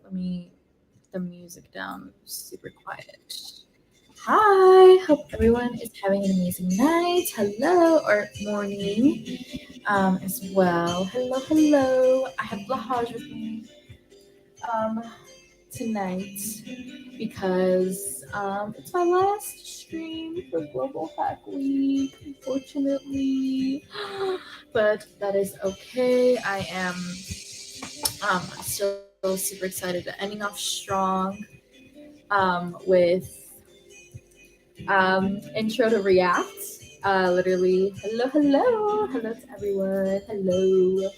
Let me put the music down super quiet. Hi, hope everyone is having an amazing night. Hello, or morning as well. Hello, hello. I have Lahaj with me um, tonight because it's my last stream for Global Hack Week, unfortunately. But that is okay. I am still super excited, ending off strong with intro to React. Literally, hello, hello, hello to everyone. Hello.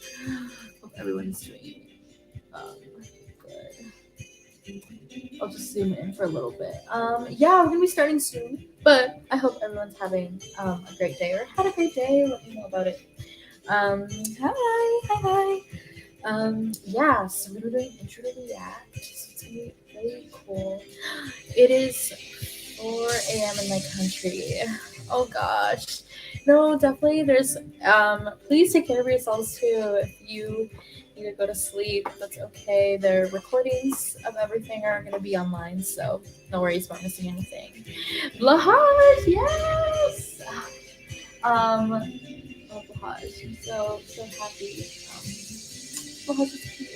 Hope everyone's doing good. I'll just zoom in for a little bit. Yeah, we're gonna be starting soon, but I hope everyone's having a great day or had a great day. Let me know about it. Hi. Yeah, so we're doing intro to React. So it's gonna be really cool. It is 4 a.m. in my country. Oh gosh. No, definitely there's please take care of yourselves too. If you need to go to sleep, that's okay. The recordings of everything are gonna be online, so no worries about missing anything. Blahaj, yes! Oh Blahaj, I'm so happy. Blahaj is cute.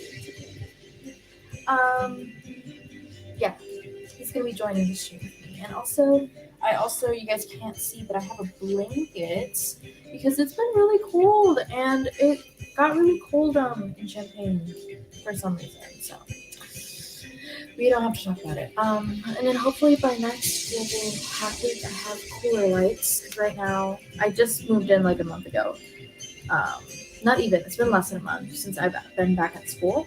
Yeah, he's gonna be joining the stream with me. And also, you guys can't see, but I have a blanket because it's been really cold and it got really cold in Champagne for some reason. So we don't have to talk about it. And then hopefully by next Global Hack Week, I have cooler lights because right now I just moved in like a month ago. Not even. It's been less than a month since I've been back at school,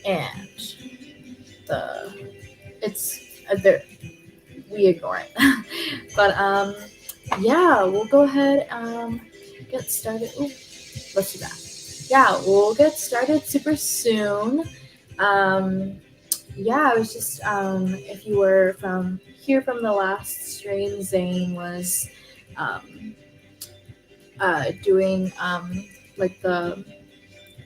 and it's we ignore it. But yeah, we'll go ahead get started. Ooh, let's do that. Yeah, we'll get started super soon. Yeah, I was just if you were from the last stream, Zane was um, doing like the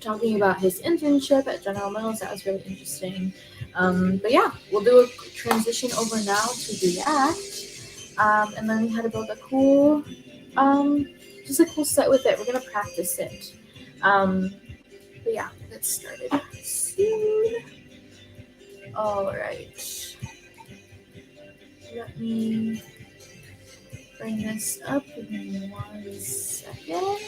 talking about his internship at General Mills. That was really interesting. But yeah, we'll do a transition over now to React, and learning how to build a cool, just a cool site with it. We're gonna practice it. But yeah, we'll get started soon. All right. Let me bring this up. Give me 1 second.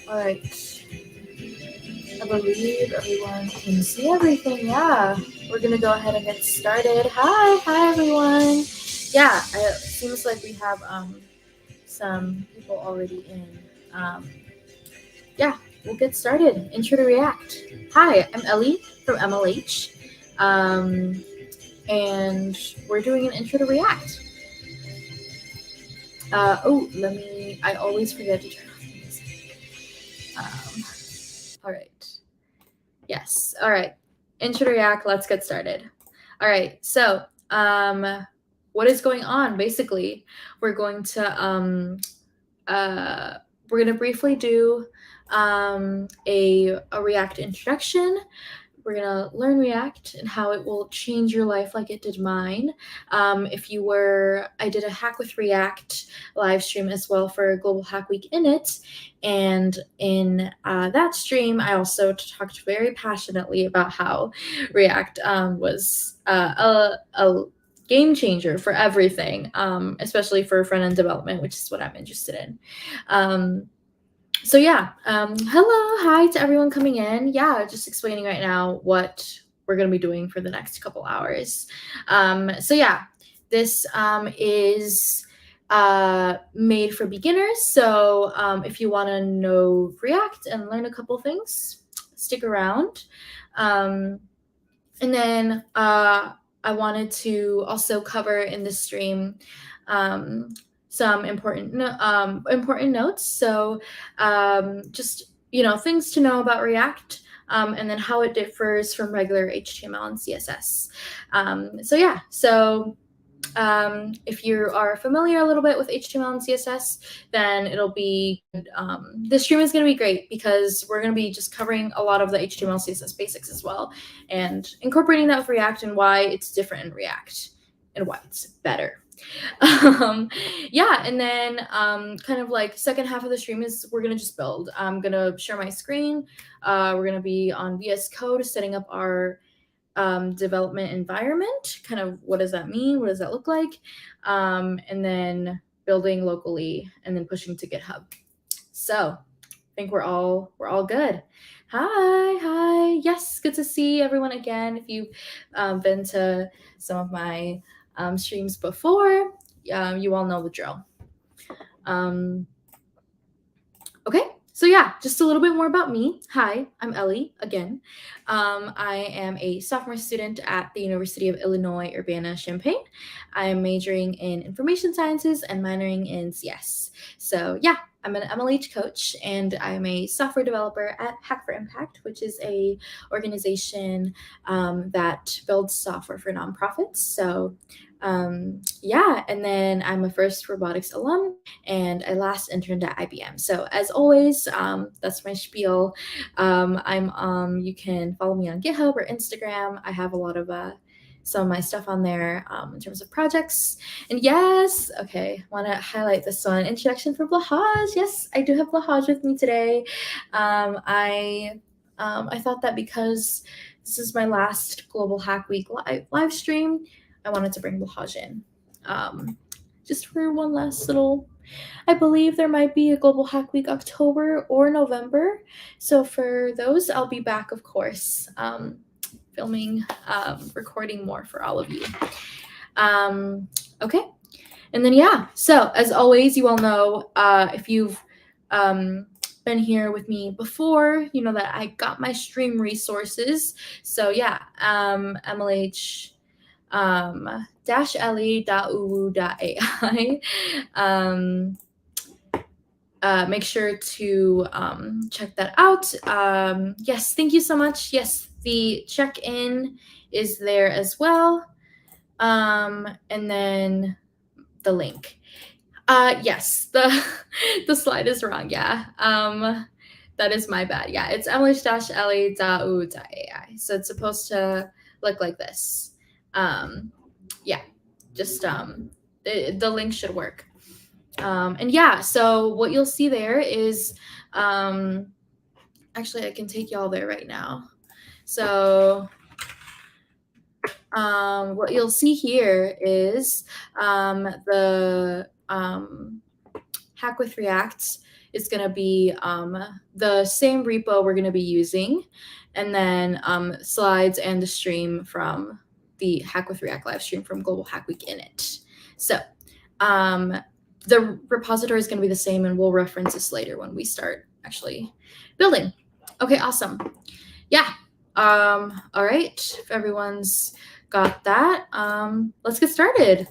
All right. I believe everyone can see everything. Yeah, we're gonna go ahead and get started. Hi everyone. Yeah, it seems like we have some people already in. Yeah, we'll get started. Intro to React. Hi, I'm Ellie from MLH, and we're doing an intro to React. I always forget to turn off the music. All right. Yes. All right. Intro to React. Let's get started. All right. So, what is going on? Basically, we're going to briefly do a React introduction. We're gonna learn React and how it will change your life like it did mine. I did a Hack with React live stream as well for Global Hack Week in it. And in that stream, I also talked very passionately about how React was a game changer for everything, especially for front-end development, which is what I'm interested in. So yeah, hi to everyone coming in. Yeah, just explaining right now what we're going to be doing for the next couple hours. So yeah, this is made for beginners. So if you want to know React and learn a couple things, stick around. And then I wanted to also cover in this stream some important notes. So just things to know about React, and then how it differs from regular HTML and CSS. So If you are familiar a little bit with HTML and CSS, then it'll be this stream is going to be great because we're going to be just covering a lot of the HTML CSS basics as well, and incorporating that with React and why it's different in React and why it's better. Yeah, and then kind of like second half of the stream is we're gonna just build. I'm gonna share my screen. We're gonna be on VS Code setting up our development environment. Kind of what does that mean? What does that look like? And then building locally and then pushing to GitHub. So I think we're all good. Hi. Yes, good to see everyone again. If you've been to some of my streams before, you all know the drill. Okay, so yeah, just a little bit more about me. Hi, I'm Ellie again. I am a sophomore student at the University of Illinois Urbana-Champaign. I am majoring in information sciences and minoring in CS. So yeah, I'm an MLH coach, and I'm a software developer at Hack for Impact, which is a organization that builds software for nonprofits. So yeah, and then I'm a first robotics alum, and I last interned at IBM. So as always, that's my spiel. You can follow me on GitHub or Instagram. I have a lot of some of my stuff on there in terms of projects. And yes, okay, want to highlight this one, introduction for Blahaj. Yes, I do have Blahaj with me today. I thought that because this is my last Global Hack Week live stream, I wanted to bring Blahaj in. Just for one last little, I believe there might be a Global Hack Week October or November. So for those, I'll be back, of course, filming, recording more for all of you. Okay. And then, yeah, so as always, you all know, if you've been here with me before, you know that I got my stream resources. So yeah, MLH -ellie.uwu.ai. Make sure to check that out. Yes, thank you so much. Yes, the check-in is there as well. And then the link. Yes, the slide is wrong. Yeah. That is my bad. Yeah, it's emily-ellie.uwu.ai. So it's supposed to look like this. Yeah, just the link should work. And yeah, so what you'll see there is, actually I can take y'all there right now. So what you'll see here is the Hack with React is going to be the same repo we're going to be using, and then slides and the stream from the Hack with React live stream from Global Hack Week in it. So the repository is going to be the same, and we'll reference this later when we start actually building. Okay, awesome. Yeah. All right. If everyone's got that, let's get started.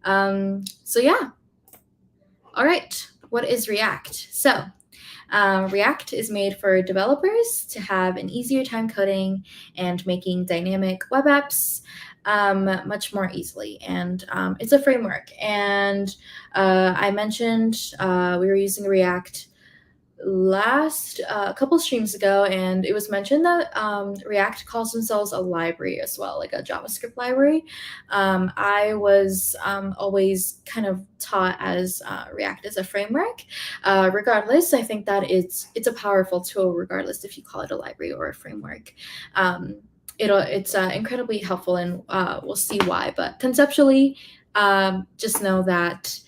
So yeah. All right. What is React? So React is made for developers to have an easier time coding and making dynamic web apps much more easily. And it's a framework. And I mentioned we were using React last couple streams ago, and it was mentioned that React calls themselves a library as well, like a JavaScript library. I was always kind of taught as React as a framework. Regardless, I think that it's a powerful tool regardless if you call it a library or a framework. It's incredibly helpful, and we'll see why. But conceptually, just know that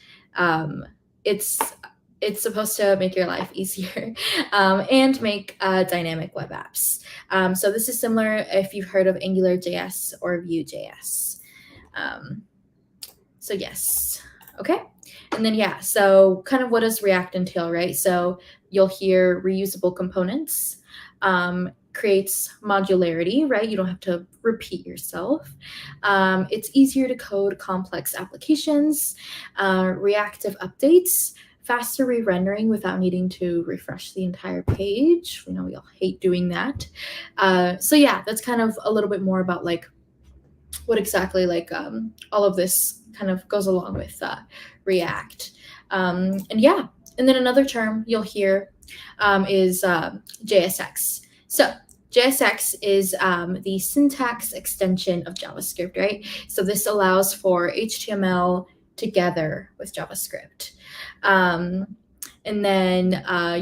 it's supposed to make your life easier and make dynamic web apps. So this is similar if you've heard of AngularJS or Vue.js. So yes, okay. And then, yeah, so kind of what does React entail, right? So you'll hear reusable components, creates modularity, right? You don't have to repeat yourself. It's easier to code complex applications, reactive updates, faster re-rendering without needing to refresh the entire page. We know we all hate doing that. So yeah, that's kind of a little bit more about like what exactly like all of this kind of goes along with React. And yeah, and then another term you'll hear is JSX. So JSX is the syntax extension of JavaScript, right? So this allows for HTML together with JavaScript. And then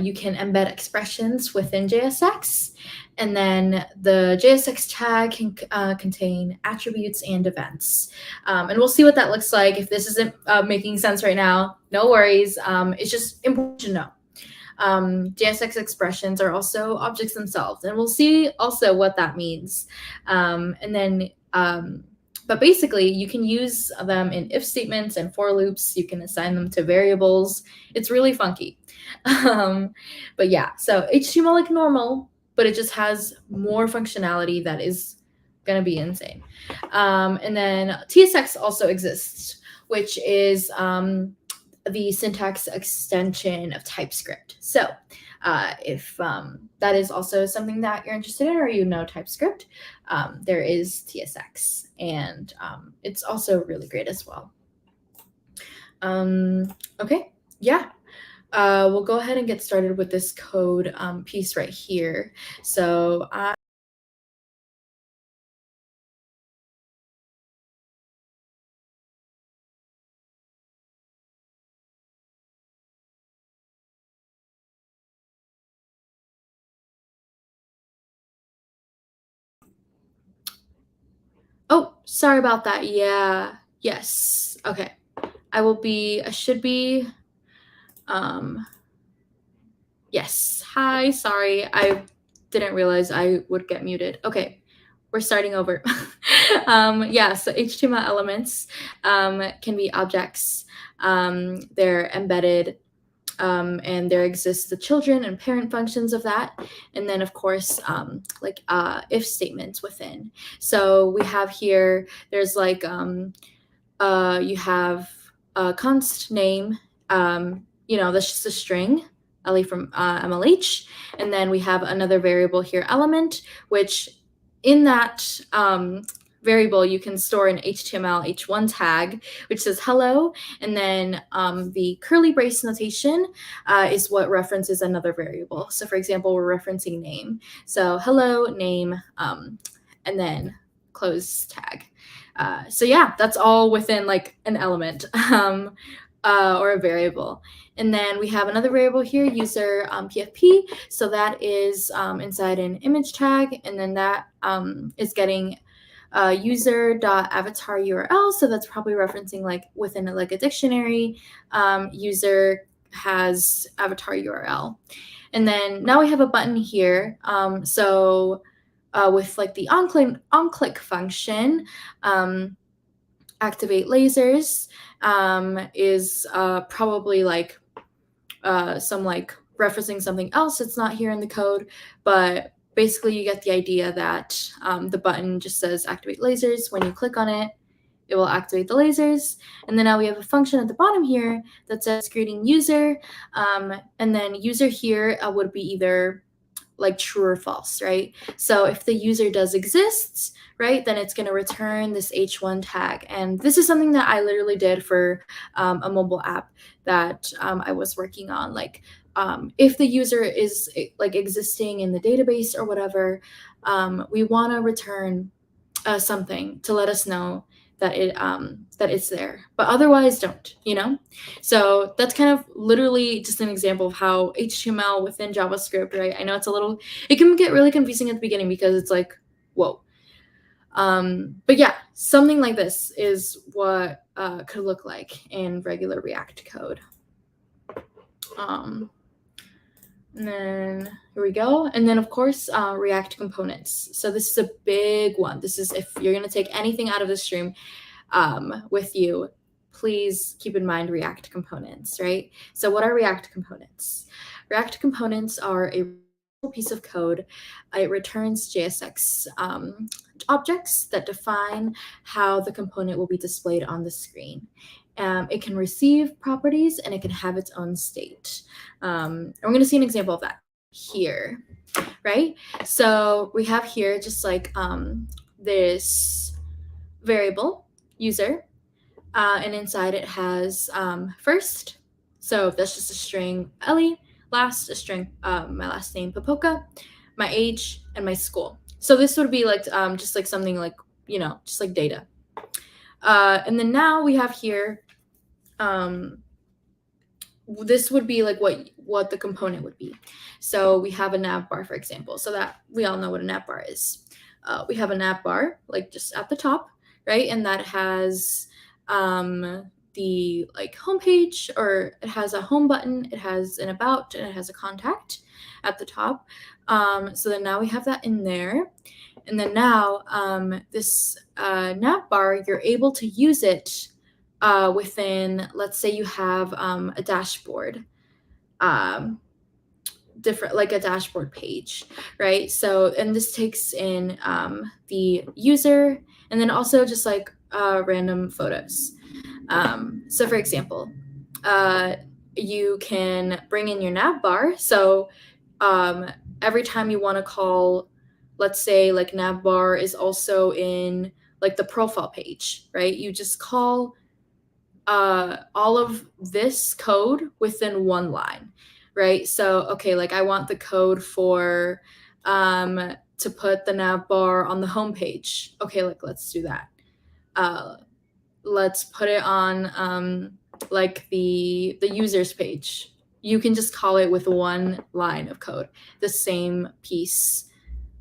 you can embed expressions within JSX. And then the JSX tag can contain attributes and events. And we'll see what that looks like. If this isn't making sense right now, no worries. It's just important to know. JSX expressions are also objects themselves, and we'll see also what that means. But basically, you can use them in if statements and for loops. You can assign them to variables. It's really funky. But yeah, so HTML like normal, but it just has more functionality that is going to be insane. And then TSX also exists, which is the syntax extension of TypeScript. So if that is also something that you're interested in or you know TypeScript, there is TSX, and it's also really great as well. Okay, yeah. We'll go ahead and get started with this code piece right here. So oh, sorry about that. Yeah. Yes. Okay. I should be, yes. Hi, sorry. I didn't realize I would get muted. Okay. We're starting over. Yeah, so HTML elements can be objects. They're embedded, and there exists the children and parent functions of that. And then, of course, if statements within. So we have here, there's like, you have a const name, that's just a string, Ellie from MLH. And then we have another variable here, element, which in that variable, you can store an HTML h1 tag, which says hello. And then the curly brace notation is what references another variable. So for example, we're referencing name. So hello, name, and then close tag. So yeah, that's all within like an element or a variable. And then we have another variable here, user PFP. So that is inside an image tag. And then that is getting user.avatar URL. So that's probably referencing like within like a dictionary. User has avatar URL. And then now we have a button here. With like the on-click function, activate lasers is probably like some like referencing something else that's not here in the code, but basically you get the idea that the button just says activate lasers. When you click on it, it will activate the lasers. And then now we have a function at the bottom here that says greeting user. And then user here would be either like true or false, right? So if the user does exist, right, then it's going to return this h1 tag. And this is something that I literally did for a mobile app that I was working on. Like if the user is like existing in the database or whatever, we want to return something to let us know that it's there, but otherwise don't, So that's kind of literally just an example of how HTML within JavaScript, right? I know it can get really confusing at the beginning because it's like, whoa. But yeah, something like this is what could look like in regular React code. And then here we go. And then, of course, React components. So this is a big one. This is if you're going to take anything out of the stream with you, please keep in mind React components, right? So what are React components? React components are a piece of code. It returns JSX objects that define how the component will be displayed on the screen. It can receive properties and it can have its own state. And we're going to see an example of that here, right? So we have here just like this variable user. And inside it has first, so that's just a string Ellie, last, a string my last name Popoka, my age, and my school. So this would be like just like something like, just like data. And then now we have here, this would be like what the component would be. So we have a nav bar, for example, so that we all know what a nav bar is. We have a nav bar like just at the top, right? And that has the like homepage, or it has a home button, it has an about, and it has a contact at the top. So then now we have that in there. And then now this nav bar, you're able to use it within, let's say you have a dashboard, different, like a dashboard page, right? So, and this takes in the user, and then also just like random photos. So for example, you can bring in your nav bar. So every time you want to call, let's say like nav bar is also in like the profile page, right? You just call all of this code within one line, right? So, okay, like I want the code for to put the nav bar on the home page. Okay, like let's do that. Let's put it on like the users page. You can just call it with one line of code, the same piece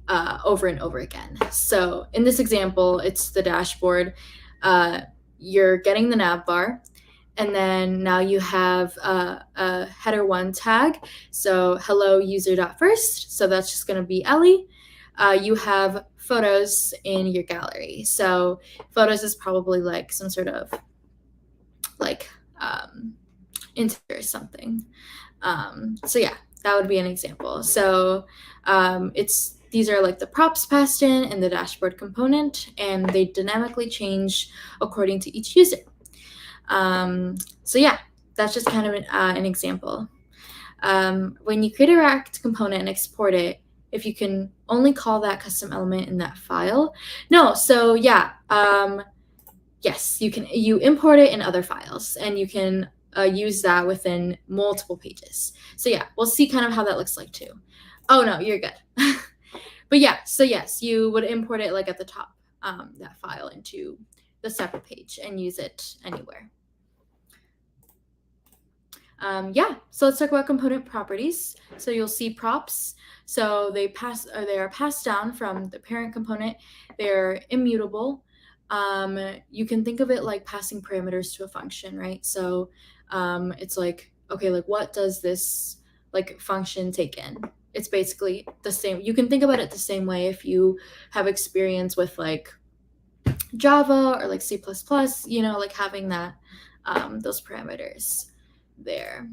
over and over again. So in this example, it's the dashboard. You're getting the nav bar, and then now you have a header one tag. So hello user.first. So that's just going to be Ellie. You have photos in your gallery. So photos is probably like some sort of like integer or something. So yeah, that would be an example. So these are like the props passed in the dashboard component, and they dynamically change according to each user. So yeah, that's just kind of an example. When you create a React component and export it, if you can only call that custom element in that file. No, so yeah, yes, you import it in other files, and you can use that within multiple pages. So yeah, we'll see kind of how that looks like too. Oh no, you're good. But yeah, so yes, you would import it like at the top, that file into the separate page and use it anywhere. Yeah, so let's talk about component properties. So you'll see props. So they are passed down from the parent component. They're immutable. You can think of it like passing parameters to a function, right? So it's like, okay, like what does this like function take in? It's basically the same. You can think about it the same way if you have experience with like Java or like C++, like having that those parameters there.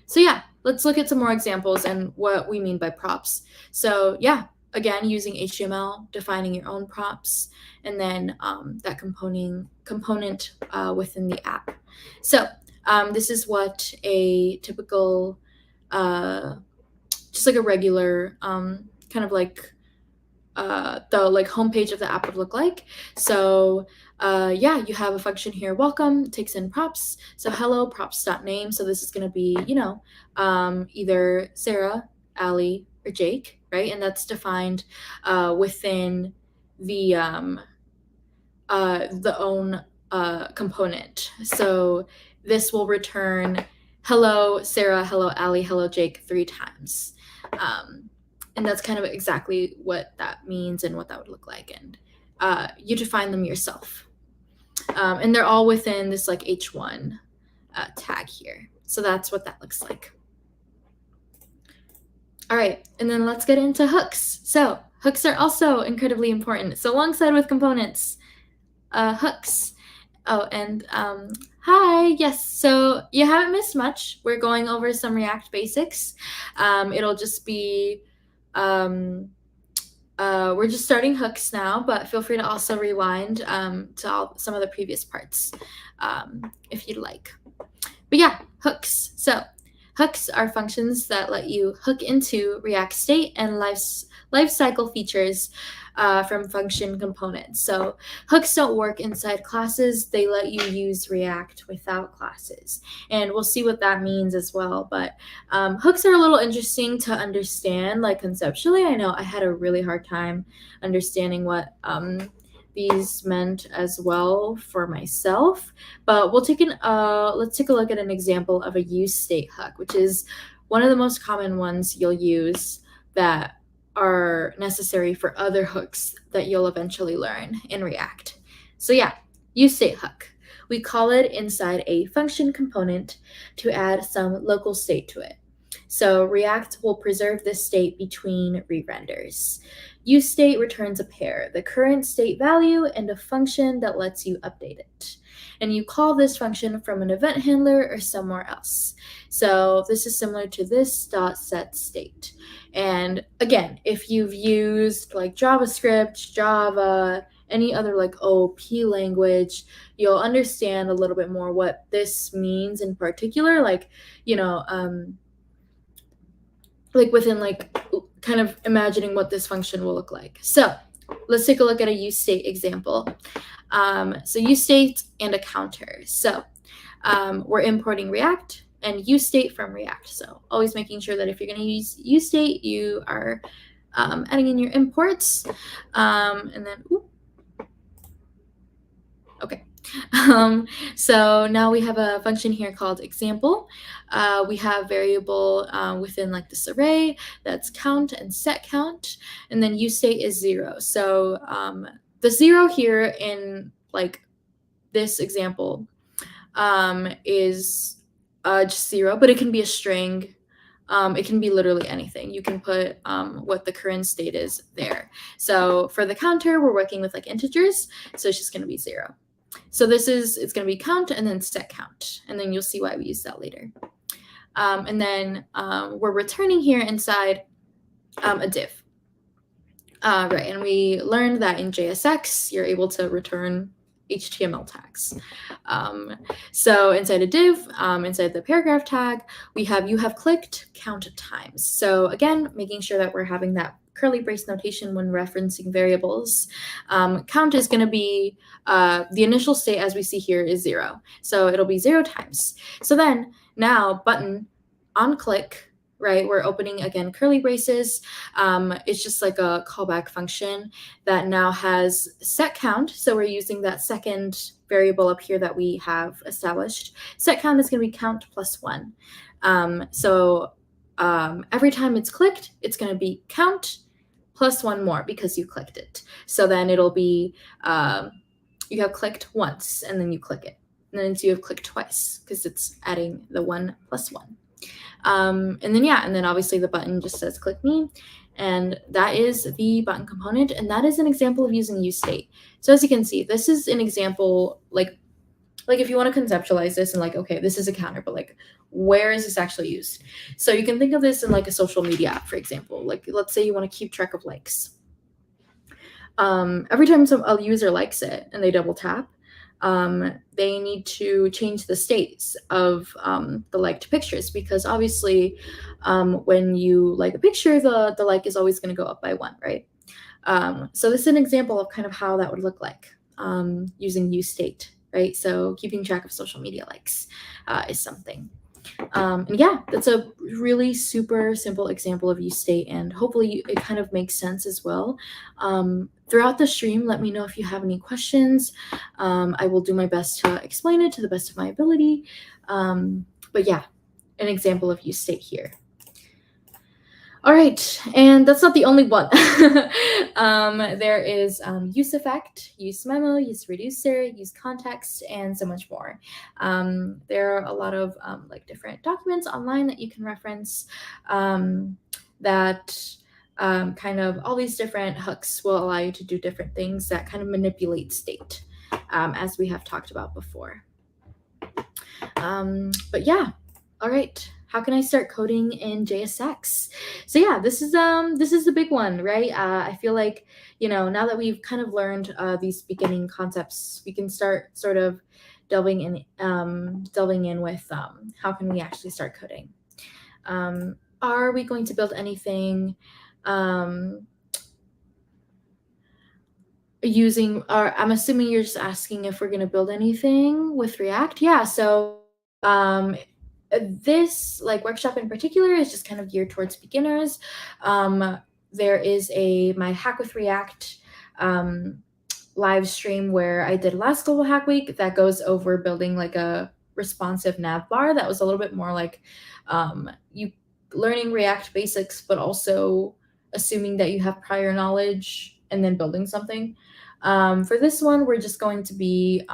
So yeah, let's look at some more examples and what we mean by props. So yeah, again, using HTML, defining your own props, and then that component within the app. So this is what a typical, just like a regular kind of like the like homepage of the app would look like. So yeah, you have a function here, welcome, takes in props. So hello props.name. So this is going to be, either Sarah, Allie, or Jake, right? And that's defined within the own component. So this will return hello Sarah, hello Allie, hello Jake 3 times. And that's kind of exactly what that means and what that would look like. And you define them yourself. And they're all within this like H1 tag here. So that's what that looks like. All right, and then let's get into hooks. So hooks are also incredibly important. So alongside with components, hooks. Oh, and hi, yes, so you haven't missed much. We're going over some React basics. It'll just be, we're just starting hooks now, but feel free to also rewind to some of the previous parts if you'd like. But yeah, hooks. So Hooks are functions that let you hook into React state and life cycle features from function components. So hooks don't work inside classes. They let you use React without classes. And we'll see what that means as well. But hooks are a little interesting to understand, like conceptually. I know I had a really hard time understanding what these meant as well for myself. But let's take a look at an example of a use state hook, which is one of the most common ones you'll use that are necessary for other hooks that you'll eventually learn in React. So yeah, use state hook. We call it inside a function component to add some local state to it. So React will preserve this state between re-renders. Use state returns a pair, the current state value and a function that lets you update it. And you call this function from an event handler or somewhere else. So this is similar to this .set state. And again, if you've used like JavaScript, Java, any other like OOP language, you'll understand a little bit more what this means in particular. Like, like within like kind of imagining what this function will look like. So let's take a look at a use state example. So use state and a counter. So we're importing React and use state from React. So always making sure that if you're going to use state, you are adding in your imports. And then, okay. So now we have a function here called example. We have variable within like this array that's count and set count, and then use state is 0. So the 0 here in like this example is just 0, but it can be a string. It can be literally anything. You can put what the current state is there. So for the counter, we're working with like integers, so it's just going to be 0. So it's going to be count and then set count, and then you'll see why we use that later. And then we're returning here inside a div. Right, and we learned that in JSX, you're able to return HTML tags. So inside a div, inside the paragraph tag, we have you have clicked count times. So again, making sure that we're having that curly brace notation when referencing variables. Count is going to be the initial state, as we see here, is 0. So it'll be 0 times. So then now button on click, right? We're opening again curly braces. It's just like a callback function that now has set count. So we're using that second variable up here that we have established. Set count is going to be count plus 1. So every time it's clicked, it's going to be count plus 1 more because you clicked it. So then it'll be you have clicked once and then you click it. And then you have clicked twice because it's adding the 1 plus 1. And then obviously the button just says click me, and that is the button component, and that is an example of using use state. So as you can see, this is an example, like if you want to conceptualize this and like, okay, this is a counter, but like, where is this actually used? So you can think of this in like a social media app, for example. Like, let's say you want to keep track of likes. Every time a user likes it and they double tap, they need to change the states of the liked pictures, because obviously when you like a picture, the like is always going to go up by 1, right? So this is an example of kind of how that would look like using use state, right? So keeping track of social media likes is something. And yeah, that's a really super simple example of use state, and hopefully it kind of makes sense as well. Throughout the stream, let me know if you have any questions. I will do my best to explain it to the best of my ability. But yeah, an example of use state here. All right, and that's not the only one. There is use effect, use memo, use reducer, use context, and so much more. There are a lot of like different documents online that you can reference that kind of all these different hooks will allow you to do different things that kind of manipulate state, as we have talked about before. But yeah, all right. How can I start coding in JSX? So yeah, this is the big one, right? I feel like, now that we've kind of learned these beginning concepts, we can start sort of delving in with how can we actually start coding. Are we going to build anything using, or I'm assuming you're just asking if we're going to build anything with React. Yeah, so this like workshop in particular is just kind of geared towards beginners. There is my Hack with React live stream where I did last Global Hack Week that goes over building like a responsive nav bar that was a little bit more like you learning React basics, but also assuming that you have prior knowledge and then building something. For this one, we're just going to be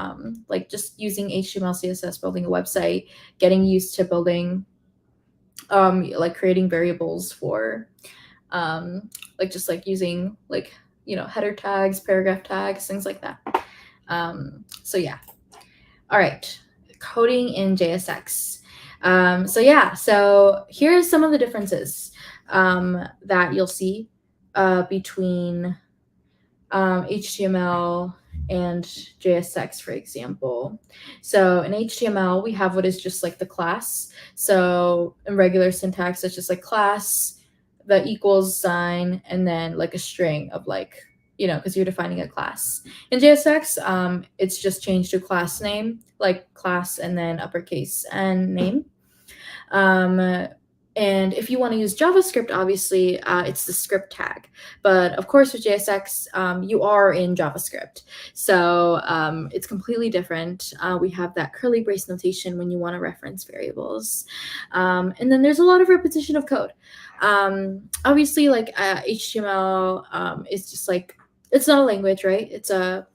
like just using HTML, CSS, building a website, getting used to building, like creating variables for, like just like using like, header tags, paragraph tags, things like that. So yeah. All right, coding in JSX. So here's some of the differences that you'll see between HTML and JSX, for example. So in HTML, we have what is just like the class. So in regular syntax, it's just like class, the equals sign, and then like a string of like, because you're defining a class. In JSX, it's just changed to class name, like class and then uppercase and name. And if you want to use JavaScript, obviously, it's the script tag. But of course, with JSX, you are in JavaScript. So it's completely different. We have that curly brace notation when you want to reference variables. And then there's a lot of repetition of code. Obviously, like HTML is just like, it's not a language, right? It's a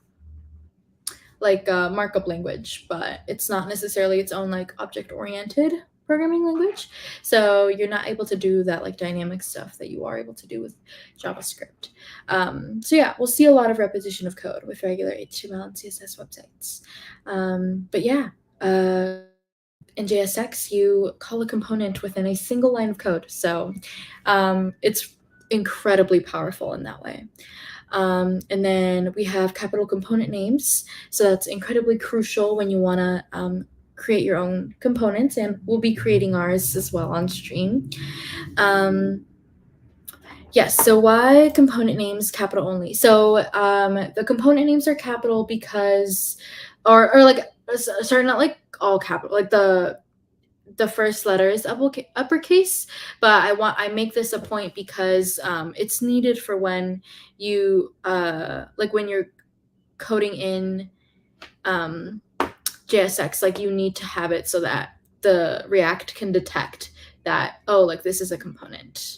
markup language, but it's not necessarily its own like object-oriented programming language. So you're not able to do that like dynamic stuff that you are able to do with JavaScript. So yeah, we'll see a lot of repetition of code with regular HTML and CSS websites. But yeah, in JSX, you call a component within a single line of code. So it's incredibly powerful in that way. And then we have capital component names. So that's incredibly crucial when you want to create your own components, and we'll be creating ours as well on stream. Yes, so why component names capital only? So the component names are capital because, or like, sorry, not like all capital, like the first letter is uppercase, but I make this a point because it's needed for when you like when you're coding in JSX, like you need to have it so that the React can detect that, oh, like this is a component.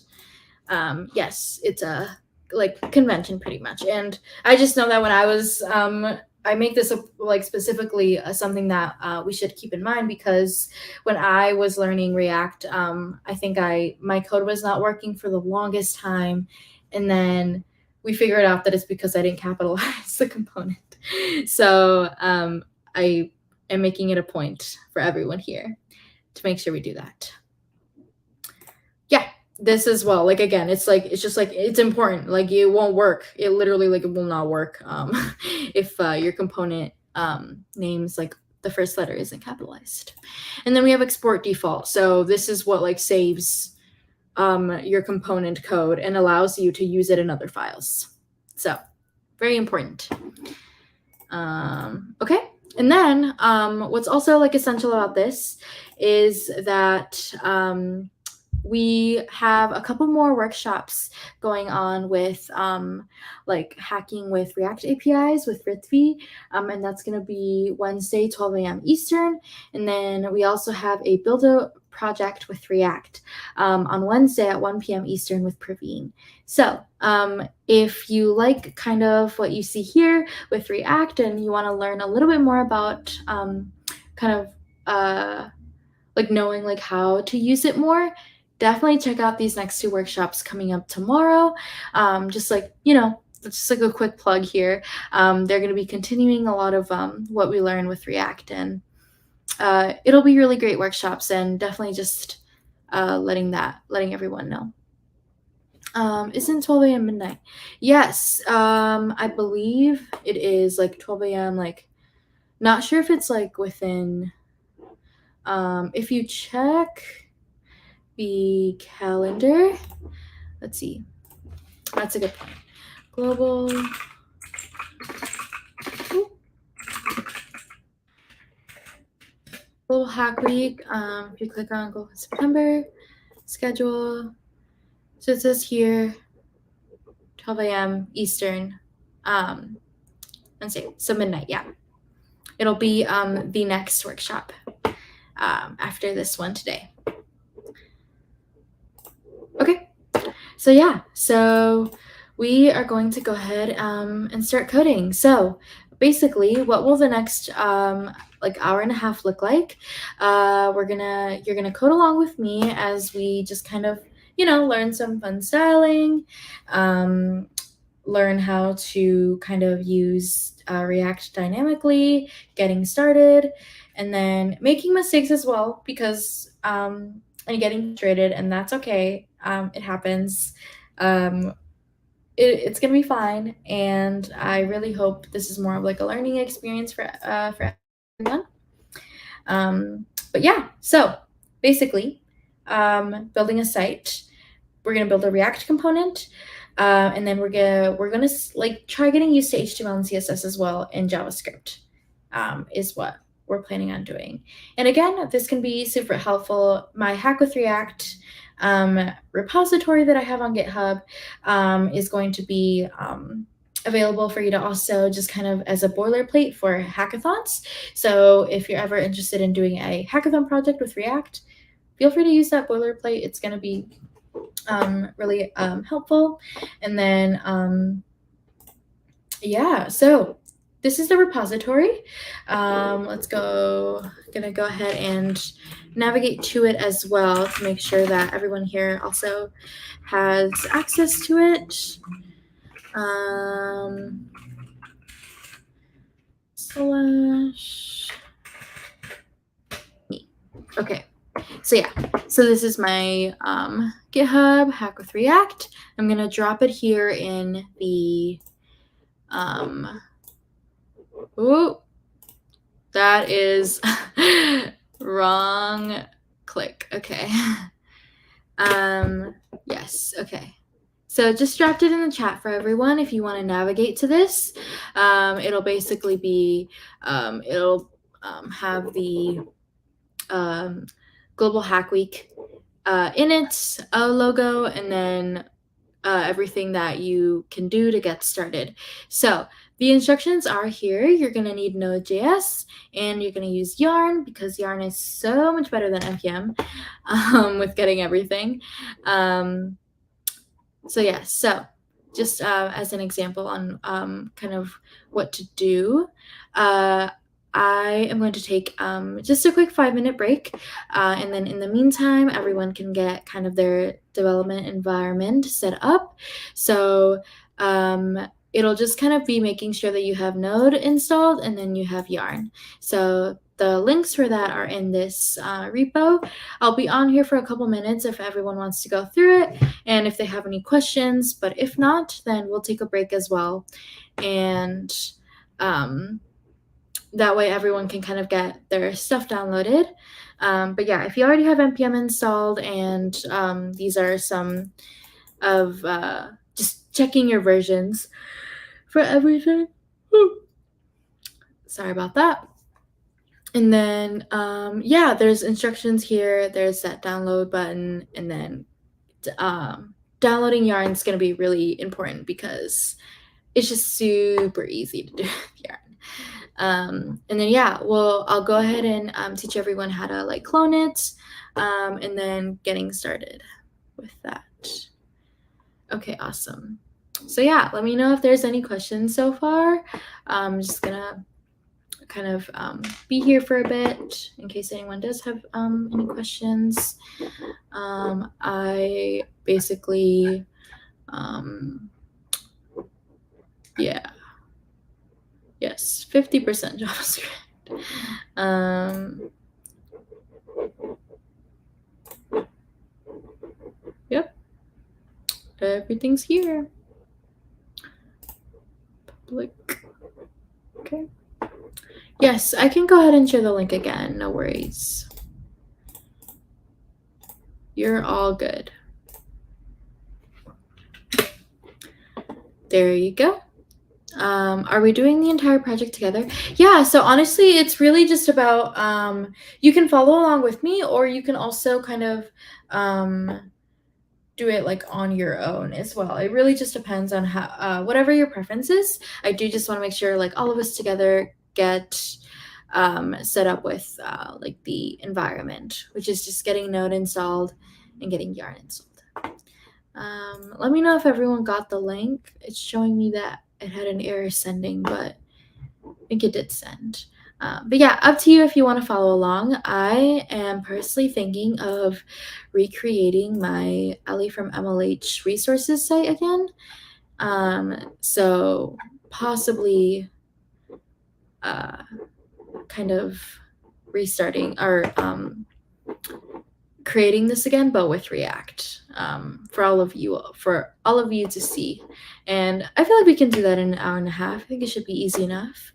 Yes, it's a like convention pretty much. And I just know that when I was I make this like specifically something that we should keep in mind, because when I was learning React, I think my code was not working for the longest time, and then we figured out that it's because I didn't capitalize the component. So I am making it a point for everyone here to make sure we do that. Yeah, this as well. Like again, it's just like it's important. Like it won't work. It literally like it will not work if your component names like the first letter isn't capitalized. And then we have export default. So this is what like saves your component code and allows you to use it in other files. So very important. Okay. And then what's also like essential about this is that we have a couple more workshops going on with like hacking with React APIs with Ritvi, and that's going to be Wednesday, 12 a.m. Eastern. And then we also have a build a project with React on Wednesday at 1 p.m. Eastern with Praveen. So if you like kind of what you see here with React and you want to learn a little bit more about kind of like knowing like how to use it more, definitely check out these next two workshops coming up tomorrow. Just like, just like a quick plug here. They're going to be continuing a lot of what we learn with React, and it'll be really great workshops, and definitely just letting everyone know. Isn't 12 a.m. midnight? Yes, I believe it is like 12 a.m. Like, not sure if it's like within. If you check the calendar. Let's see. That's a good point. Global Hack Week. If you click on Global September, schedule. So it says here 12 a.m. Eastern. Wednesday, so midnight, yeah. It'll be the next workshop after this one today. Okay, so yeah, so we are going to go ahead and start coding. So basically, what will the next like hour and a half look like? You're gonna code along with me as we just kind of, learn some fun styling, learn how to kind of use React dynamically, getting started, and then making mistakes as well, because and getting frustrated, and that's okay. It happens. It's gonna be fine, and I really hope this is more of like a learning experience for everyone. But yeah, so basically, building a site. We're gonna build a React component, and then we're gonna like try getting used to HTML and CSS as well in JavaScript. Is what we're planning on doing. And again, this can be super helpful. My Hack with React repository that I have on GitHub is going to be available for you to also just kind of as a boilerplate for hackathons. So if you're ever interested in doing a hackathon project with React, feel free to use that boilerplate. It's going to be really helpful. And then, yeah, so this is the repository. Gonna go ahead and navigate to it as well to make sure that everyone here also has access to it. Okay. So yeah, so this is my GitHub Hack with React. I'm gonna drop it here in the oh, that is wrong click. Okay. Yes. Okay. So just dropped it in the chat for everyone if you want to navigate to this. It'll basically be it'll have the Global Hack Week in it, a logo, and then everything that you can do to get started. So the instructions are here. You're going to need Node.js, and you're going to use Yarn because Yarn is so much better than NPM with getting everything. So yeah, so just as an example on kind of what to do, I am going to take just a quick 5-minute break. And then in the meantime, everyone can get kind of their development environment set up. So it'll just kind of be making sure that you have Node installed and then you have Yarn. So the links for that are in this repo. I'll be on here for a couple minutes if everyone wants to go through it and if they have any questions. But if not, then we'll take a break as well. And that way everyone can kind of get their stuff downloaded. But yeah, if you already have NPM installed, and these are some of just checking your versions for everything. Sorry about that. And then, yeah, there's instructions here. There's that download button, and then downloading Yarn is going to be really important because it's just super easy to do with Yarn. And then, yeah, well, I'll go ahead and teach everyone how to like clone it, and then getting started with that. Okay, awesome. So yeah, let me know if there's any questions so far. I'm just gonna kind of be here for a bit in case anyone does have any questions. I basically, yeah. Yes, 50% JavaScript. Yep. Everything's here. Public. Okay. Yes, I can go ahead and share the link again. No worries. You're all good. There you go. Are we doing the entire project together? Yeah, so honestly, it's really just about, you can follow along with me, or you can also kind of do it like on your own as well. It really just depends on how, whatever your preference is. I do just want to make sure like all of us together get set up with like the environment, which is just getting Node installed and getting Yarn installed. Let me know if everyone got the link. It's showing me that it had an error sending, but I think it did send. But yeah, up to you if you want to follow along. I am personally thinking of recreating my Ellie from MLH resources site again. So possibly kind of restarting or creating this again, but with React, for all of you to see. And I feel like we can do that in an hour and a half. I think it should be easy enough.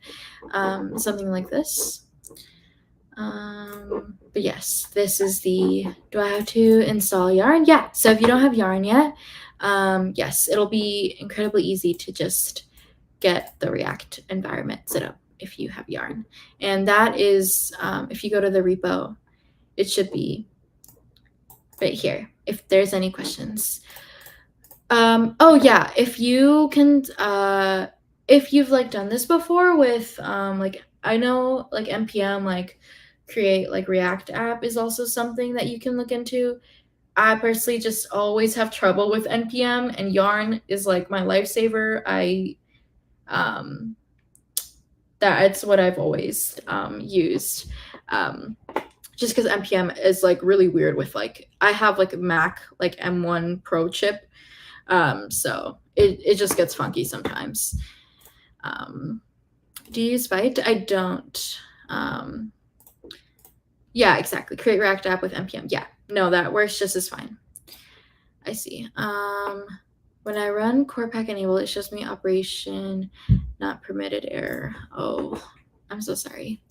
Something like this. But yes, this is do I have to install Yarn? Yeah, so if you don't have Yarn yet, yes, it'll be incredibly easy to just get the React environment set up if you have Yarn. And that is, if you go to the repo, it should be right here, if there's any questions. Oh yeah, if you can, if you've like done this before with, like, I know like NPM, like create like React app is also something that you can look into. I personally just always have trouble with NPM, and Yarn is like my lifesaver. That's what I've always used. Just because NPM is like really weird with like, I have like a Mac like M1 Pro chip, so it just gets funky sometimes. Do you use Vite? I don't. Yeah, exactly. Create React app with NPM. Yeah, no, that works just as fine. I see. When I run core pack enable, it shows me operation not permitted error. Oh, I'm so sorry.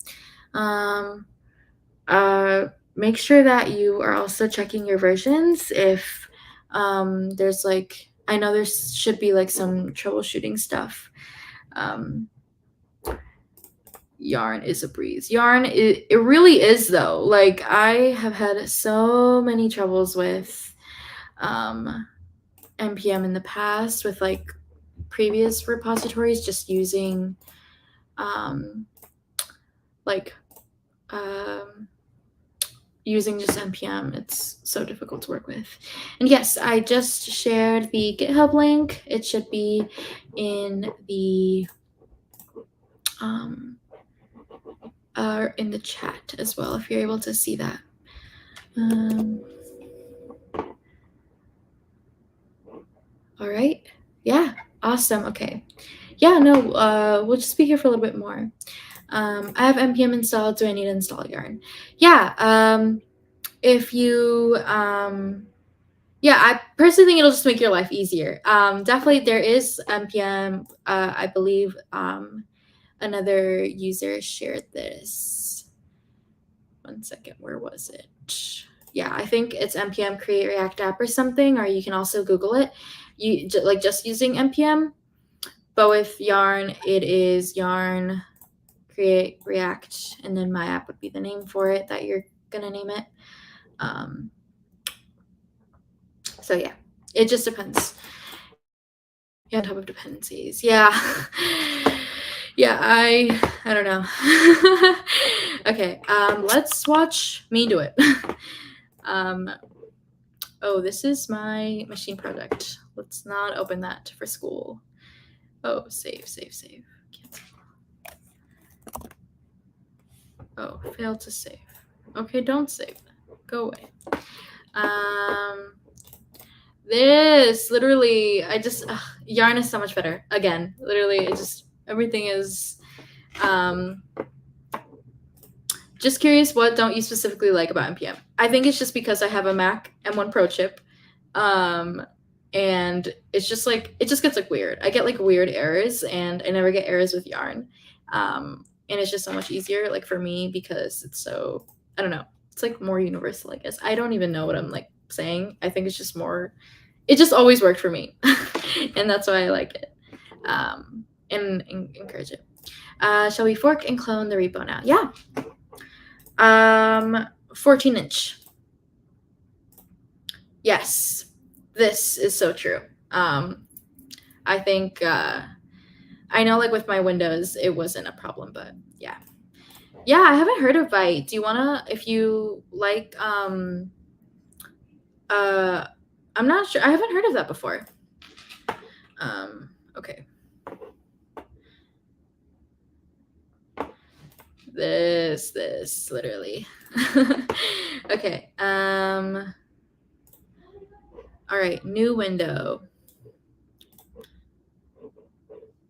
Make sure that you are also checking your versions. If there's like, I know there should be like some troubleshooting stuff. Yarn is a breeze. Yarn, it really is though. Like, I have had so many troubles with npm in the past with like previous repositories just using using just npm. It's so difficult to work with. And yes, I just shared the GitHub link. It should be in the chat as well, if you're able to see that. All right. Yeah, awesome. Okay. Yeah, no, we'll just be here for a little bit more. I have npm installed. Do I need to install Yarn? Yeah. If you, yeah, I personally think it'll just make your life easier. Definitely there is npm. I believe another user shared this. One second, where was it? Yeah, I think it's npm create React app or something, or you can also Google it. You like just using npm, but with Yarn, it is Yarn create React, and then my app would be the name for it that you're gonna name it. So yeah, it just depends. Yeah, on top of dependencies. Yeah. Yeah, I don't know. Okay, let's watch me do it. Oh, this is my machine project. Let's not open that for school. Oh, save. Cancel. Oh, failed to save. Okay, don't save that. Go away. This literally, Yarn is so much better. Again, literally, everything is, just curious, what don't you specifically like about npm? I think it's just because I have a Mac M1 Pro chip, and it's just like, it just gets like weird. I get like weird errors, and I never get errors with Yarn, and it's just so much easier like for me because it's so, I don't know, it's like more universal, I guess. I don't even know what I'm like saying. I think it's just more, it just always worked for me. And that's why I like it. And encourage it. Shall we fork and clone the repo now? Yeah. 14-inch. Yes, this is so true. I think I know, like with my Windows, it wasn't a problem, but yeah. Yeah, I haven't heard of Byte. Do you wanna, if you like, I'm not sure. I haven't heard of that before. Okay. This literally. Okay. All right, new window.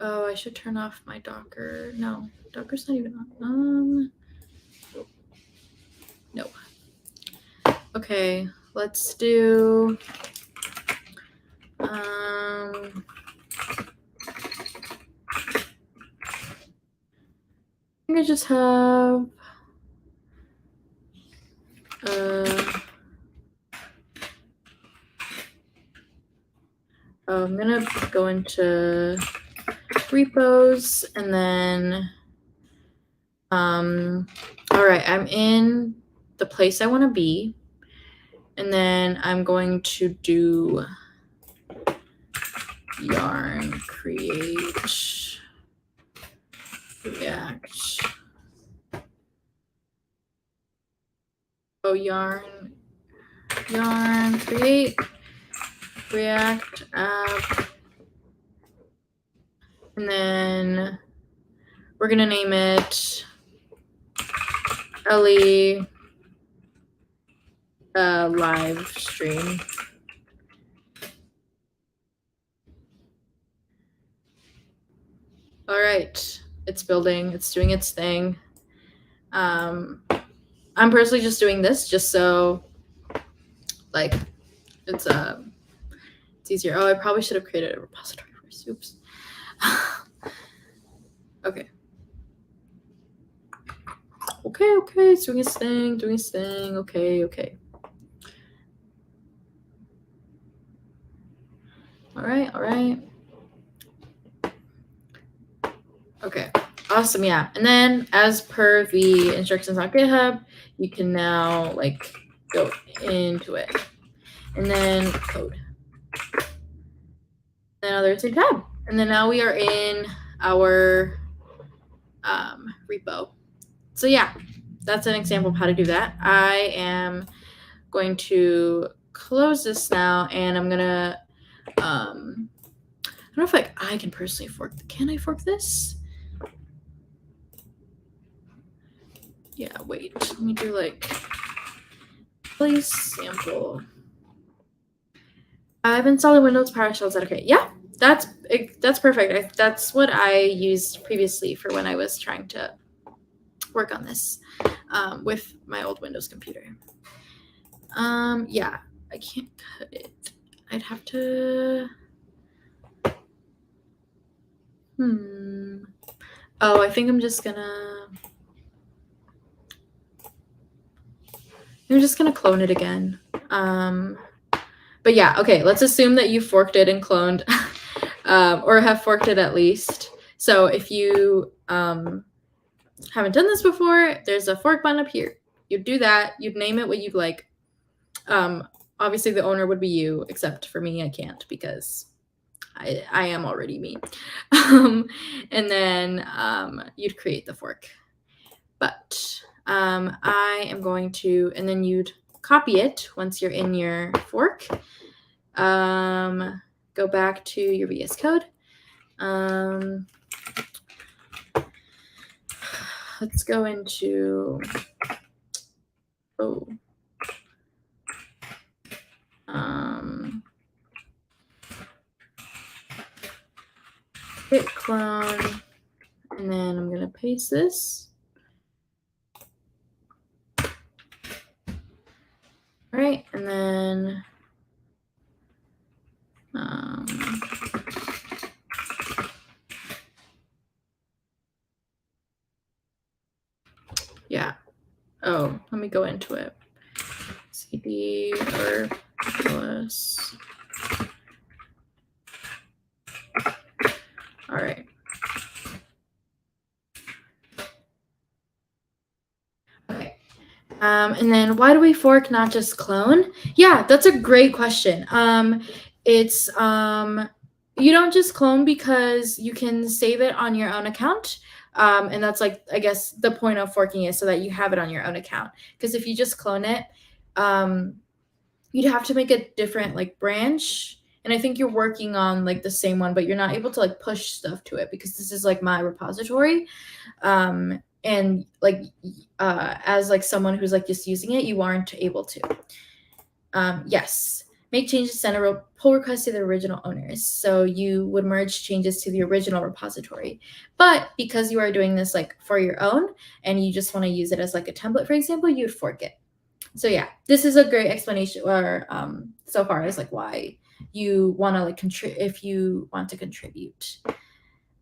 Oh, I should turn off my Docker. No, Docker's not even on. No. Okay, let's do I'm gonna just have I'm gonna go into repos and then all right, I'm in the place I want to be, and then I'm going to do yarn create react. Oh, yarn create react app, and then we're gonna name it Ellie live stream. All right, it's building, it's doing its thing. I'm personally just doing this just so like it's easier. Oh, I probably should have created a repository first. Oops. Okay. Okay, it's doing its thing, okay. All right. Okay, awesome, yeah. And then as per the instructions on GitHub, you can now like go into it. And then code. Then other tab. And then now we are in our repo. So yeah, that's an example of how to do that. I am going to close this now, and I'm gonna I don't know if like I can personally fork. Can I fork this? Yeah, wait. Let me do like please sample. I've installed Windows PowerShell. Is that okay? Yeah, that's perfect. That's what I used previously for when I was trying to work on this with my old Windows computer. Yeah, I can't cut it. I'd have to. Oh, I think I'm just gonna clone it again. But yeah, okay, let's assume that you forked it and cloned, or have forked it at least. So if you haven't done this before, there's a fork button up here. You'd do that, you'd name it what you'd like. Obviously the owner would be you, except for me, I can't because I am already me. And then you'd create the fork. But I am going to, and then you'd copy it once you're in your fork. Go back to your VS Code. Let's go into, hit clone, and then I'm gonna paste this. All right, and then yeah. Oh, let me go into it. CD or plus. All right. Okay. And then why do we fork, not just clone? Yeah, that's a great question. It's you don't just clone because you can save it on your own account. And that's like, I guess the point of forking is so that you have it on your own account. Because if you just clone it, you'd have to make a different like branch. And I think you're working on like the same one, but you're not able to like push stuff to it because this is like my repository. And like as like someone who's like just using it, you aren't able to. Yes, make changes, send a pull request to the original owners. So you would merge changes to the original repository. But because you are doing this like for your own and you just want to use it as like a template, for example, you'd fork it. So yeah, this is a great explanation or so far as like why you want to like if you want to contribute.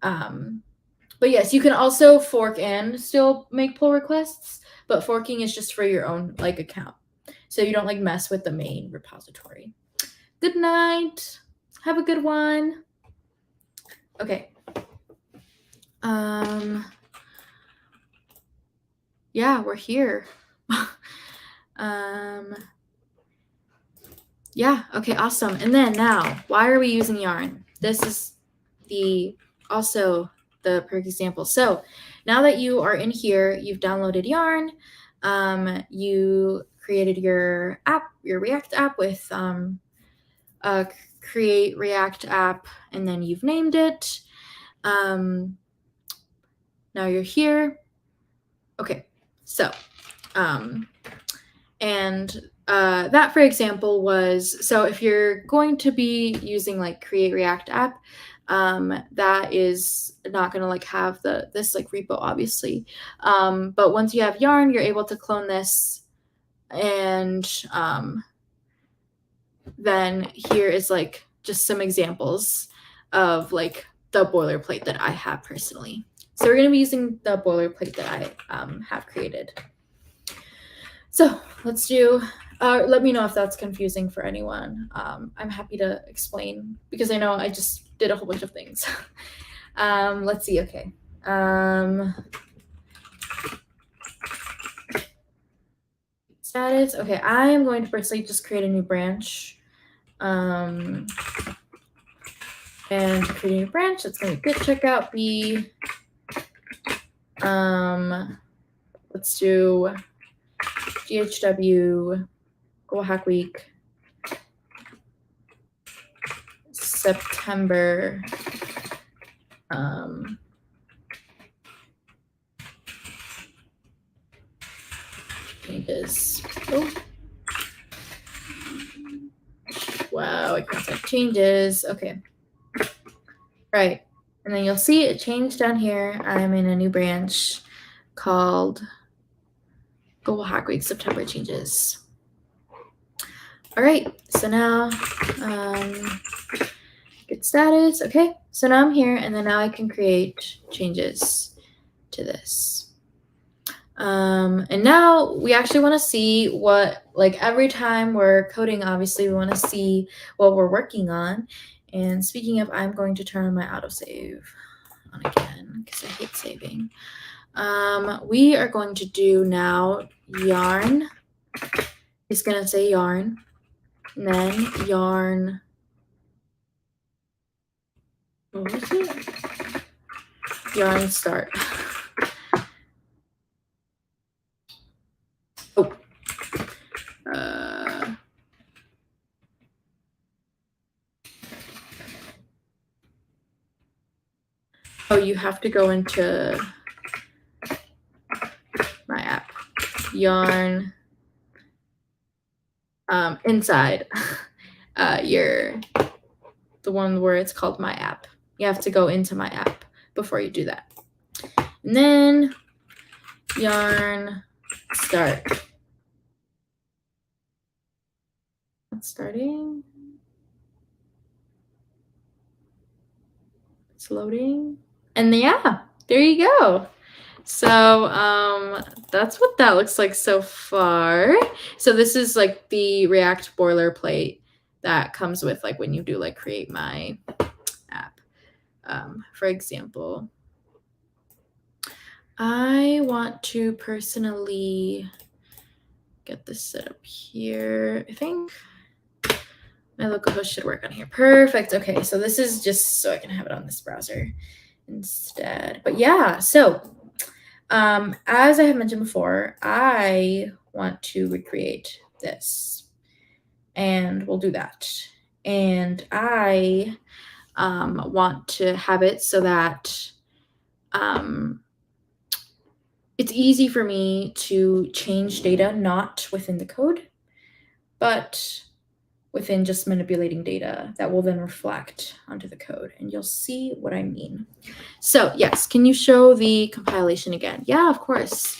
But yes, you can also fork and still make pull requests, but forking is just for your own like account. So you don't like mess with the main repository. Good night. Have a good one. Okay. Yeah, we're here. Yeah, okay, awesome. And then now, why are we using yarn? This is also the perfect example. So now that you are in here, you've downloaded yarn, you created your app, your React app with create React app, and then you've named it. Now you're here. Okay, so that, for example, was, so if you're going to be using like create React app, that is not going to like have this like repo, obviously. But once you have yarn, you're able to clone this. And then here is like just some examples of like the boilerplate that I have personally. So we're going to be using the boilerplate that I have created. So let's do, let me know if that's confusing for anyone. I'm happy to explain because I know I just did a whole bunch of things. Let's see, okay. Status, okay, I am going to personally just create a new branch. And create a new branch, that's going to be git checkout B. Let's do GHW, Goal Hack Week, September. Changes. Oh. Wow, I can't type changes. Okay. Right. And then you'll see it changed down here. I'm in a new branch called Global Hack Week September changes. All right. So now get status. Okay. So now I'm here, and then now I can create changes to this. And now we actually want to see what, like every time we're coding, obviously we want to see what we're working on. And speaking of, I'm going to turn on my autosave on again because I hate saving. We are going to do now yarn. It's going to say yarn. And then yarn. What was it? Yarn start. Oh. Oh, you have to go into my app. Yarn. Inside the one where it's called my app. You have to go into my app before you do that. And then yarn start. It's starting. It's loading. And yeah, there you go. So that's what that looks like so far. So this is like the React boilerplate that comes with like when you do like create my app. For example, I want to personally get this set up here. I think my local host should work on here. Perfect. Okay, so this is just so I can have it on this browser instead. But yeah, so as I have mentioned before, I want to recreate this, and we'll do that. And I want to have it so that it's easy for me to change data, not within the code, but within just manipulating data that will then reflect onto the code. And you'll see what I mean. So yes, can you show the compilation again? Yeah, of course.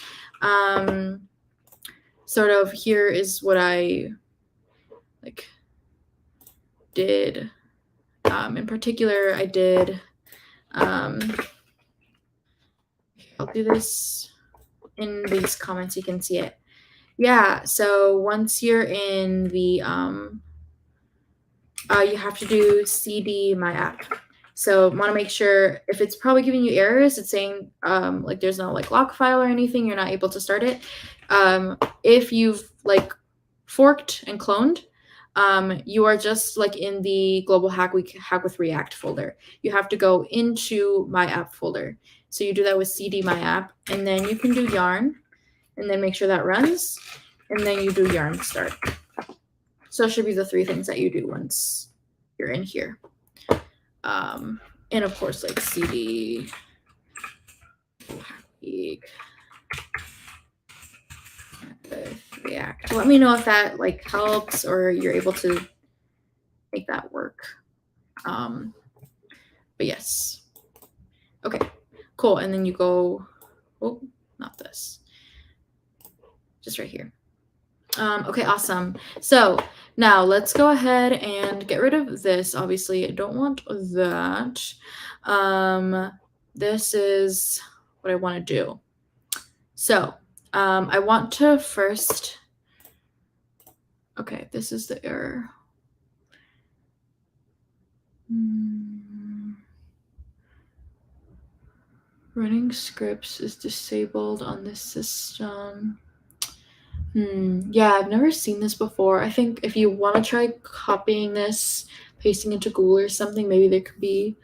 Sort of here is what I like did. In particular, I did, I'll do this in these comments, you can see it. Yeah, so once you're in the, you have to do cd my app. So want to make sure if it's probably giving you errors, it's saying like there's no like lock file or anything, you're not able to start it. If you've like forked and cloned, you are just like in the global hack with React folder. You have to go into my app folder. So you do that with cd my app, and then you can do yarn, and then make sure that runs, and then you do yarn start. So it should be the three things that you do once you're in here. And of course, like cd with React. Let me know if that like helps or you're able to make that work. But yes. Okay, cool. And then you go, oh, not this, just right here. Okay, awesome. So now let's go ahead and get rid of this. Obviously, I don't want that. This is what I want to do. So I want to first, okay, this is the error. Running scripts is disabled on this system. Yeah, I've never seen this before. I think if you want to try copying this, pasting into Google or something, maybe there could be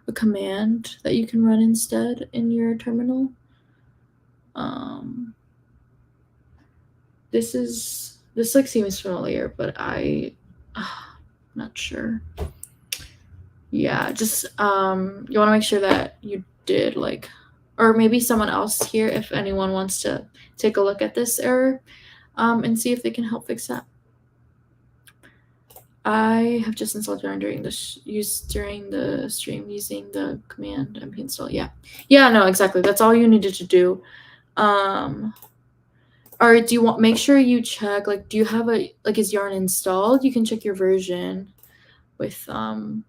a command that you can run instead in your terminal. This like seems familiar, but I'm not sure. Yeah, just you want to make sure that you did like, or maybe someone else here, if anyone wants to take a look at this error, and see if they can help fix that. I have just installed yarn during the stream using the command mp install. Yeah, no, exactly. That's all you needed to do. Or do you want, make sure you check, like, do you have a, like, is yarn installed? You can check your version with yarn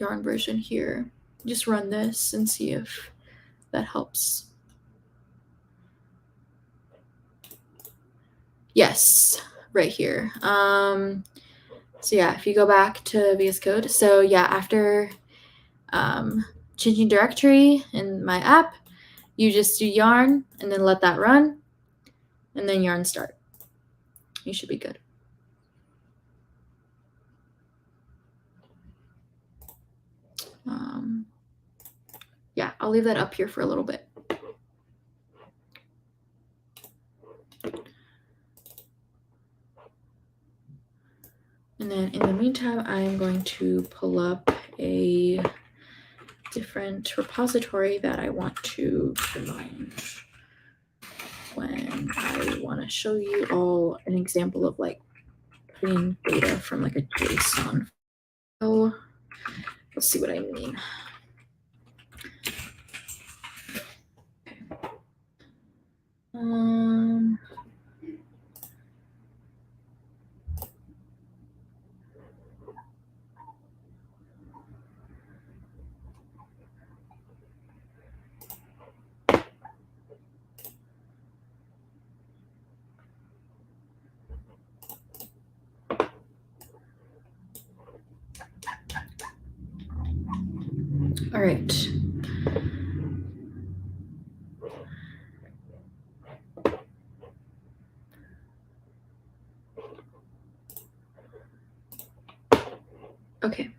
version here. Just run this and see if that helps. Yes, right here. So yeah, if you go back to VS Code, so yeah, after changing directory in my app, you just do yarn and then let that run, and then yarn start. You should be good. Yeah, I'll leave that up here for a little bit. And then in the meantime, I'm going to pull up a different repository that I want to remind when I want to show you all an example of like putting data from like a JSON. So let's see what I mean. All right. Okay.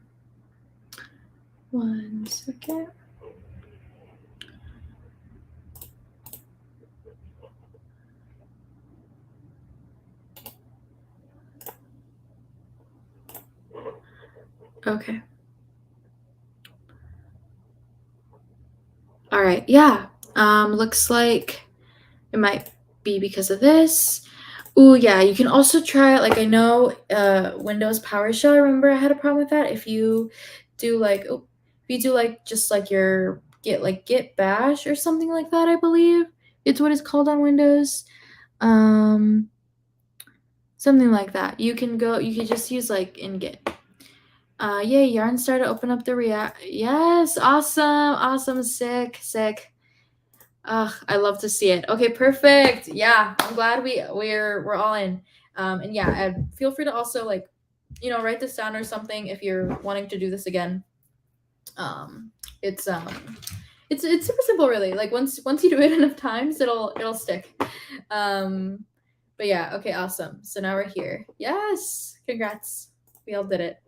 1 second. Okay. All right. Yeah. Looks like it might be because of this. Ooh, yeah. You can also try it. Like I know Windows PowerShell. I remember I had a problem with that. If you do like, just like your Git Bash or something like that, I believe it's what it's called on Windows. Something like that. You can just use like in Git. Yay, Yarn started to open up the React. Yes, awesome, sick. Ugh, I love to see it. Okay, perfect. Yeah, I'm glad we're all in. And yeah, and feel free to also like, write this down or something if you're wanting to do this again. It's super simple, really. Like once you do it enough times, it'll stick. But yeah, okay, awesome. So now we're here. Yes, congrats. We all did it.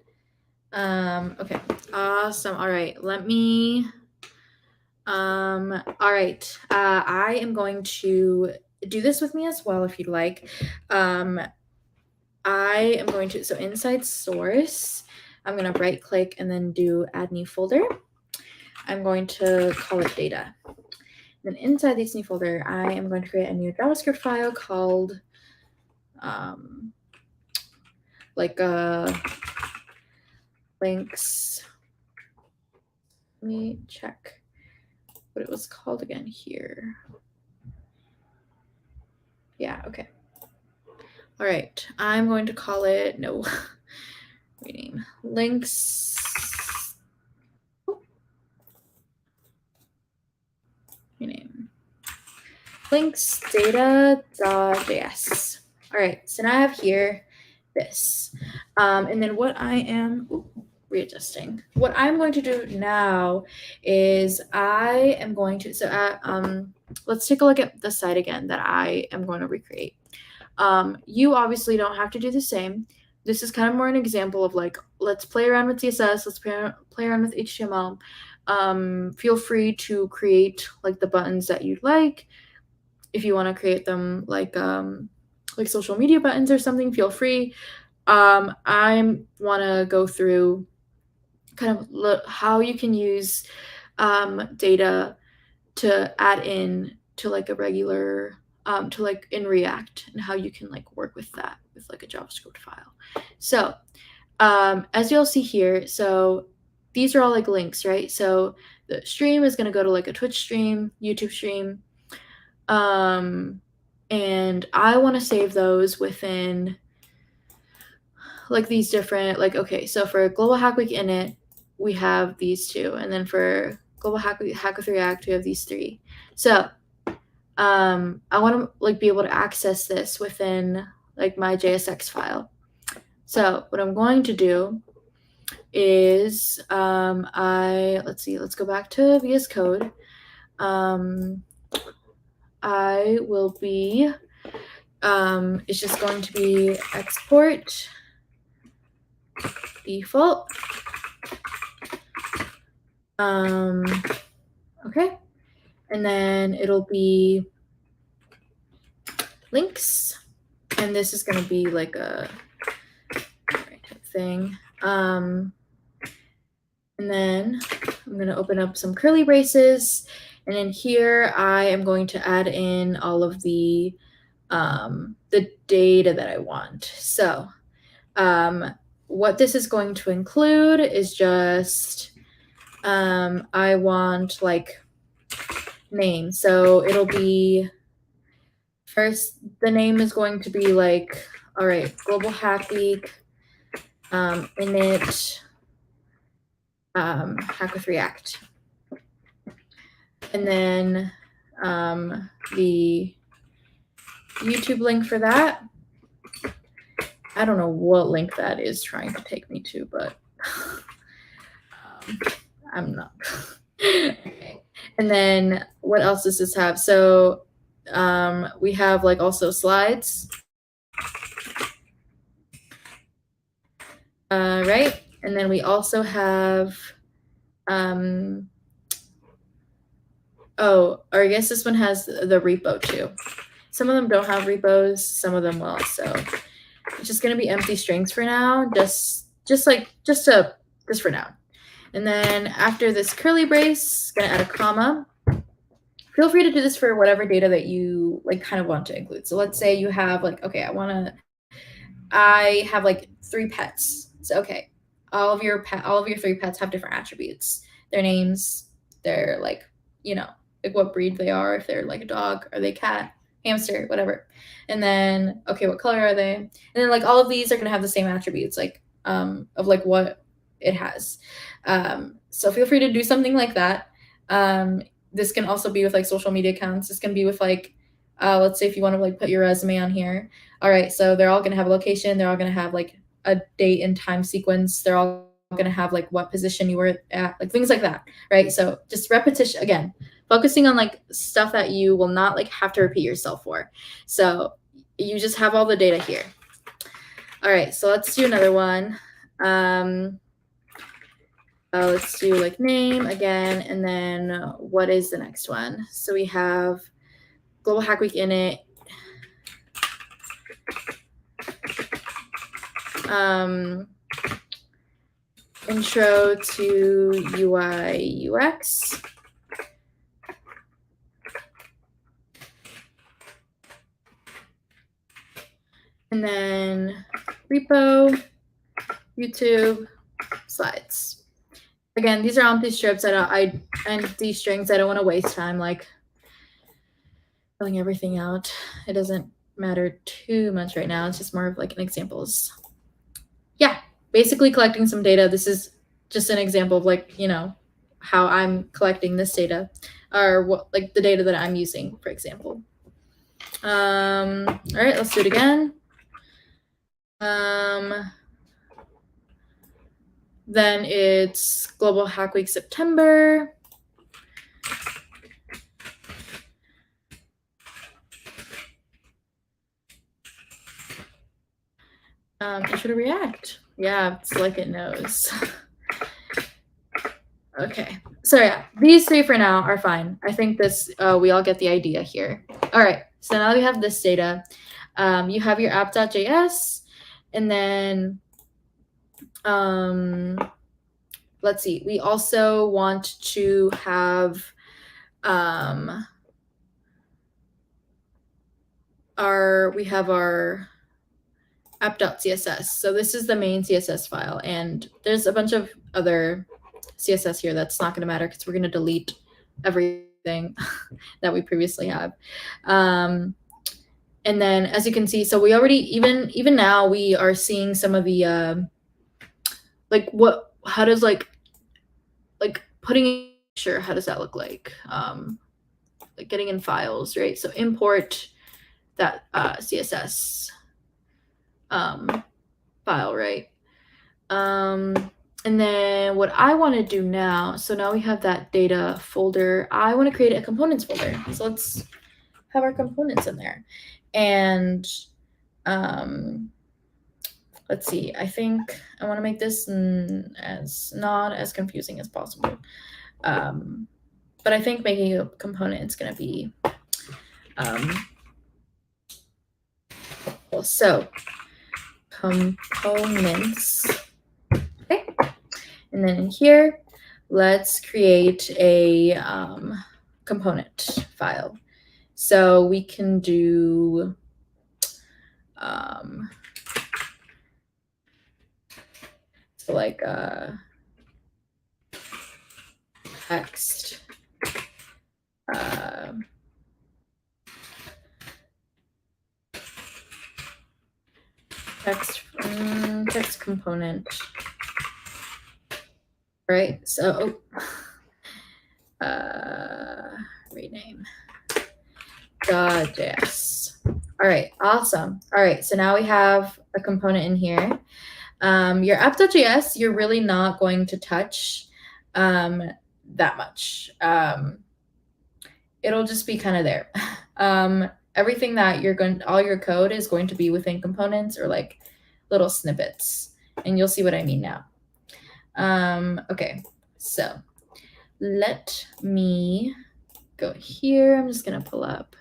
Okay, awesome. All right, let me. All right. I am going to do this with me as well if you'd like. I am going to, so inside source, I'm going to right click and then do add new folder. I'm going to call it data. Then inside this new folder, I am going to create a new JavaScript file called links. Let me check what it was called again here. Yeah, okay. All right, I'm going to call it, rename, links. Rename. Links data.js. All right, so now I have here this. And then what I am readjusting. What I'm going to do now is I am going to, let's take a look at the site again that I am going to recreate. You obviously don't have to do the same. This is kind of more an example of like, let's play around with CSS, let's play around with HTML. Feel free to create like the buttons that you'd like. If you want to create them like social media buttons or something, feel free. I want to go through kind of how you can use data to add in to like a regular to like in React, and how you can like work with that with like a JavaScript file. So as you'll see here, so these are all like links, right? So the stream is going to go to like a Twitch stream, YouTube stream, and I want to save those within like these different, like, okay, so for Global Hack Week Init, we have these two, and then for Global Hack Week Hack with React, we have these three. So I want to like be able to access this within like my JSX file. So what I'm going to do is let's go back to VS Code. I will be it's just going to be export default. Okay, and then it'll be links, and this is going to be like a thing. And then I'm going to open up some curly braces, and in here I am going to add in all of the data that I want. So what this is going to include is just I want like name. So it'll be first, the name is going to be like, all right, Global Hack Week, init, Hack with React. And then the YouTube link for that. I don't know what link that is trying to take me to, but I'm not. Okay. And then what else does this have? So we have like also slides. Right? And then we also have, or I guess this one has the repo too. Some of them don't have repos, some of them will. So it's just gonna be empty strings for now, just for now. And then after this curly brace, gonna add a comma. Feel free to do this for whatever data that you like kind of want to include. So let's say you have like, okay, I have like 3 pets. So okay, all of your 3 pets have different attributes. Their names, their like, like what breed they are, if they're like a dog, are they cat, hamster, whatever. And then okay, what color are they? And then like all of these are gonna have the same attributes, like of like what it has. So feel free to do something like that. This can also be with like social media accounts. This can be with like, let's say if you want to like put your resume on here. All right, so they're all going to have a location. They're all going to have like a date and time sequence. They're all going to have like what position you were at, like things like that, right? So just repetition, again, focusing on like stuff that you will not like have to repeat yourself for. So you just have all the data here. All right, so let's do another one. Let's do like name again, and then what is the next one? So we have Global Hack Week in it. Intro to UI UX. And then repo, YouTube, slides. Again, these are empty strips. Empty strings. I don't want to waste time like filling everything out. It doesn't matter too much right now. It's just more of like an examples. Yeah, basically collecting some data. This is just an example of like, how I'm collecting this data, or what like the data that I'm using, for example. All right, let's do it again. Then it's Global Hack Week September. Intro to React. Yeah, it's like it knows. Okay, so yeah, these 3 for now are fine. I think this, we all get the idea here. All right, so now we have this data. You have your app.js, and then let's see, we also want to have our app.css. So this is the main CSS file, and there's a bunch of other CSS here that's not going to matter because we're going to delete everything that we previously have. And then as you can see, so we already, even now we are seeing some of the like how does like putting sure how does that look like getting in files, right? So import that CSS file, right? And then what I want to do now, so now we have that data folder. I want to create a components folder. So let's have our components in there. And let's see, I think I want to make this as not as confusing as possible. But I think making a component is going to be so components. Okay. And then in here, let's create a component file. So we can do so like text text component, right? So rename .js. All right, awesome. All right, so now we have a component in here. Your app.js, you're really not going to touch that much. It'll just be kind of there. Everything that all your code is going to be within components or like little snippets, and you'll see what I mean now. Okay, so let me go here. I'm just gonna pull up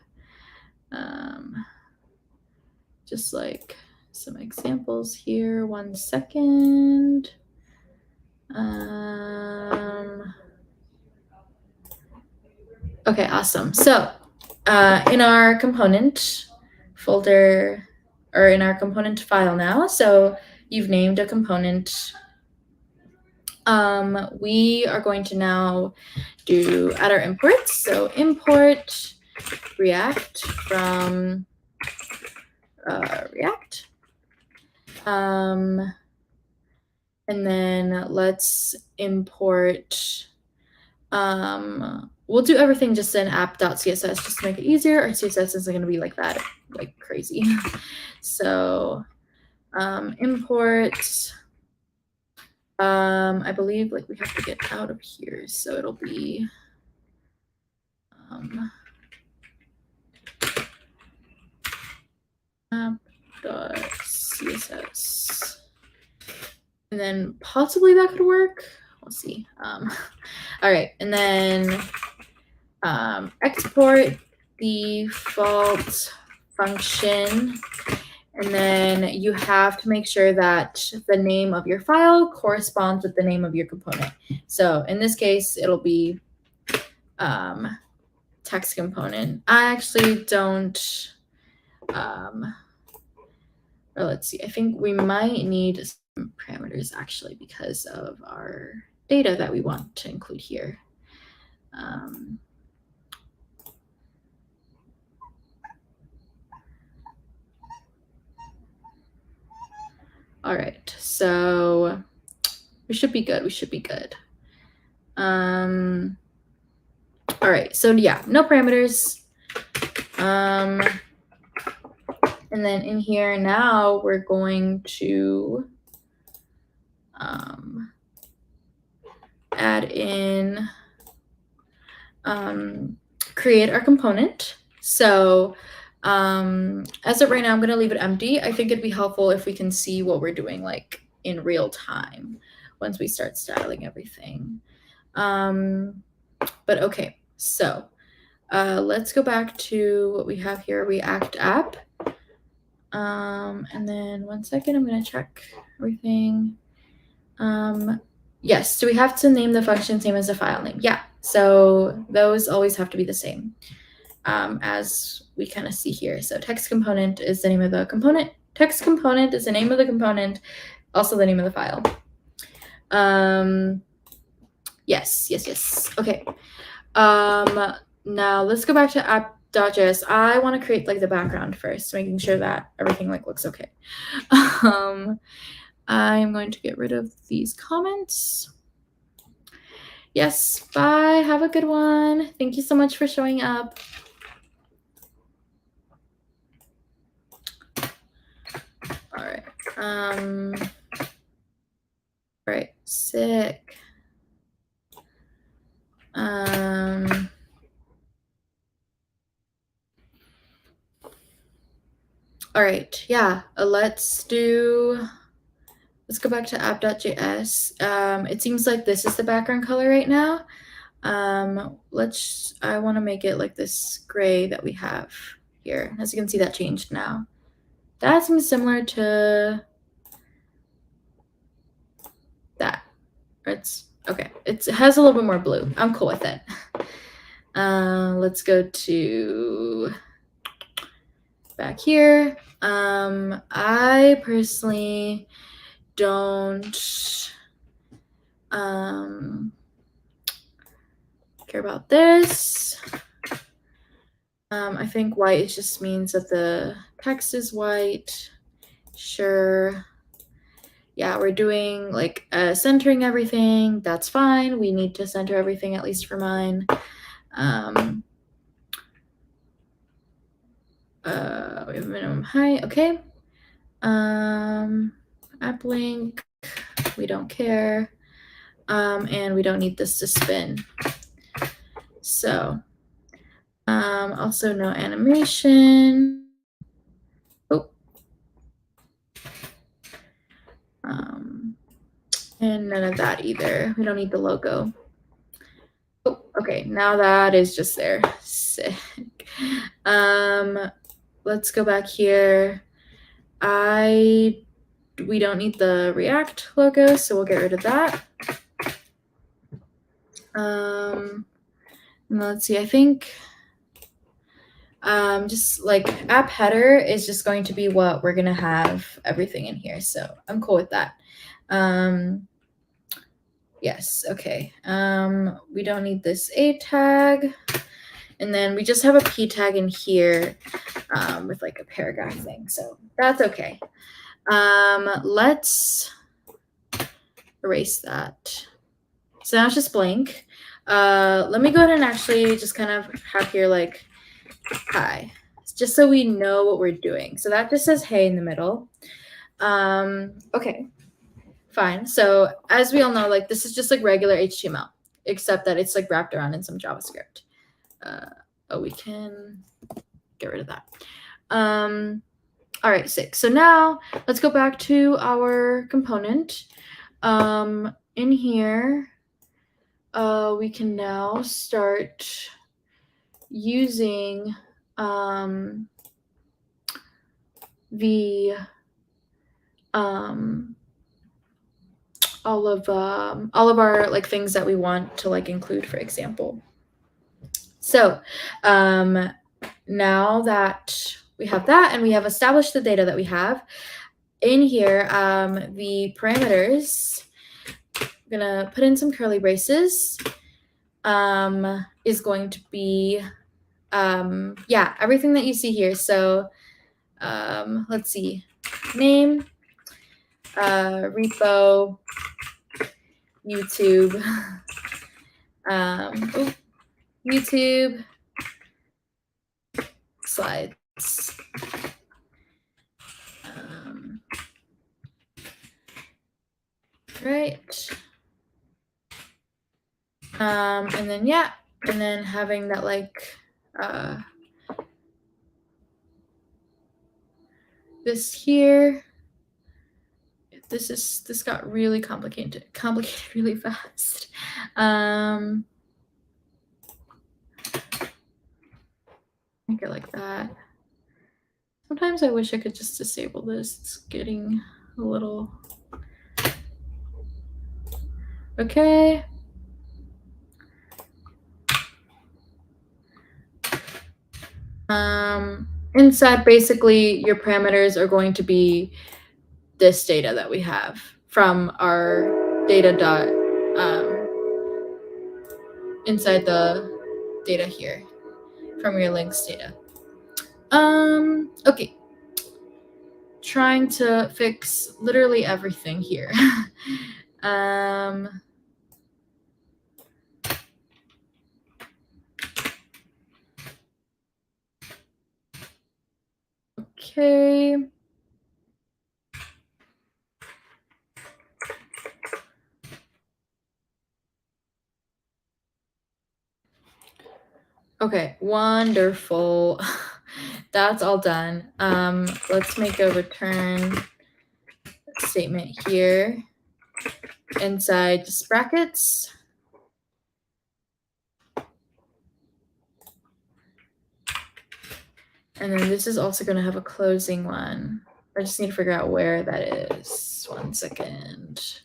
just like some examples here. 1 second. Okay, awesome. So in our component folder, or in our component file now, so you've named a component. We are going to now add our imports. So import React from React. And then let's import, we'll do everything just in app.css just to make it easier. Our CSS isn't going to be like that, like crazy. So import, I believe like we have to get out of here. So it'll be app.css. And then possibly that could work. We'll see. All right, and then export default function, and then you have to make sure that the name of your file corresponds with the name of your component. So in this case, it'll be text component. I actually don't. Let's see. I think we might need some parameters actually because of our data that we want to include here. All right, so we should be good. We should be good. All right, so yeah, no parameters. And then in here now, we're going to add in, create our component. So as of right now, I'm going to leave it empty. I think it'd be helpful if we can see what we're doing like in real time once we start styling everything. But okay, so let's go back to what we have here, React app. And then 1 second, I'm going to check everything. Yes, do we have to name the function same as the file name? Yeah, so those always have to be the same, as we kind of see here. So text component is the name of the component. Text component is the name of the component, also the name of the file. Yes. Okay. Now let's go back to app.js. I want to create like the background first, making sure that everything like looks okay. I'm going to get rid of these comments. Yes, bye. Have a good one. Thank you so much for showing up. All right. All right. Sick. All right. Yeah. Let's go back to app.js. It seems like this is the background color right now. I want to make it like this gray that we have here. As you can see, that changed now. That seems similar to that. It's okay. It has a little bit more blue. I'm cool with it. Let's go to back here. I personally don't care about this. I think white just means that the text is white. Sure. Yeah, we're doing like centering everything. That's fine. We need to center everything, at least for mine. We have a minimum height. Okay. App link. We don't care. and we don't need this to spin. So also no animation. Oh. And none of that either. We don't need the logo. Oh, okay, now that is just there. Sick. Let's go back here. We don't need the React logo, so we'll get rid of that. Let's see, I think just like app header is just going to be what we're gonna have everything in here. So I'm cool with that. Yes, okay. We don't need this A tag. And then we just have a P tag in here with like a paragraph thing. So that's okay. Let's erase that. So now it's just blank. Let me go ahead and actually just kind of have here like, hi, just so we know what we're doing. So that just says hey in the middle. Okay, fine. So as we all know, like this is just like regular HTML, except that it's like wrapped around in some JavaScript. Oh, we can get rid of that. All right, sick. So now let's go back to our component. In here, we can now start using the all of our like things that we want to like include, for example. So now that we have that and we have established the data that we have in here, the parameters, I'm gonna put in some curly braces, is going to be yeah, everything that you see here. So let's see, name, repo, YouTube, YouTube, slides. Right. And then yeah, and then having that like this here. This got really complicated really fast. Make it like that. Sometimes I wish I could just disable this. It's getting a little okay. Inside, basically, your parameters are going to be this data that we have from our data dot inside the data here from your links data. Okay. Trying to fix literally everything here. Okay. Okay, wonderful. That's all done. Let's make a return statement here inside just brackets. And then this is also going to have a closing one. I just need to figure out where that is. 1 second.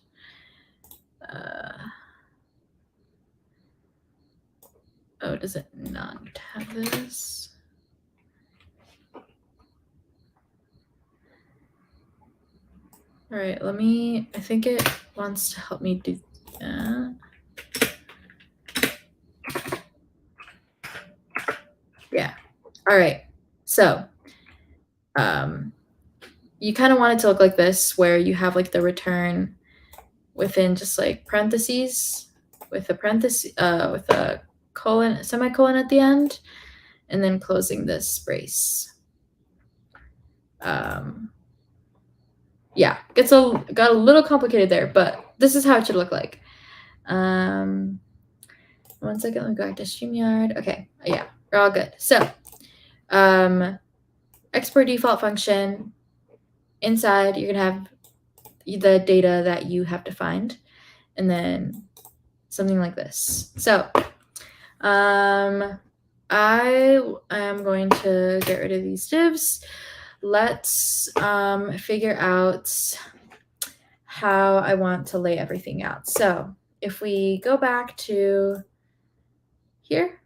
Oh, does it not have this? All right, I think it wants to help me do that. Yeah, all right. So you kind of want it to look like this, where you have like the return within just like parentheses with a parenthesis, with a colon, semicolon at the end, and then closing this brace. Yeah, got a little complicated there, but this is how it should look like. One second, let me go back to StreamYard. Okay, yeah, we're all good. So export default function. Inside, you're gonna have the data that you have defined, and then something like this. So I am going to get rid of these divs. Let's figure out how I want to lay everything out. So if we go back to here,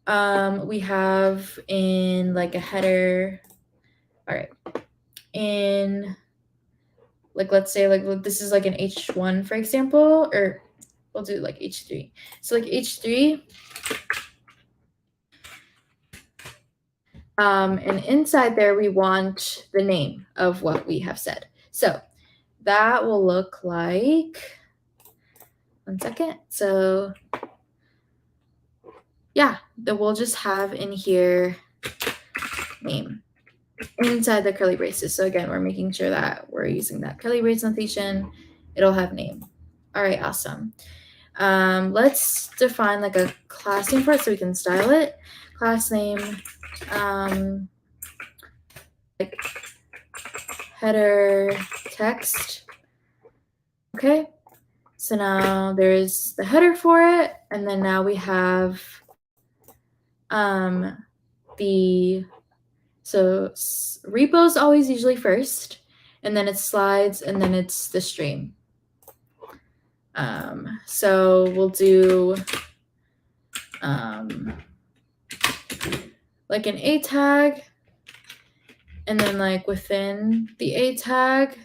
we have in like a header, all right, in like, let's say like this is like an H1, for example, or we'll do like H3. So like H3, and inside there, we want the name of what we have said. So that will look like, one second. So yeah, that we'll just have in here name inside the curly braces. So again, we're making sure that we're using that curly brace notation. It'll have name. All right, awesome. Let's define like a class name for it so we can style it. Class name, like header text. Okay, so now there's the header for it, and then now we have so repo's always usually first, and then it's slides, and then it's the stream. So we'll do like an A tag, and then like within the A tag,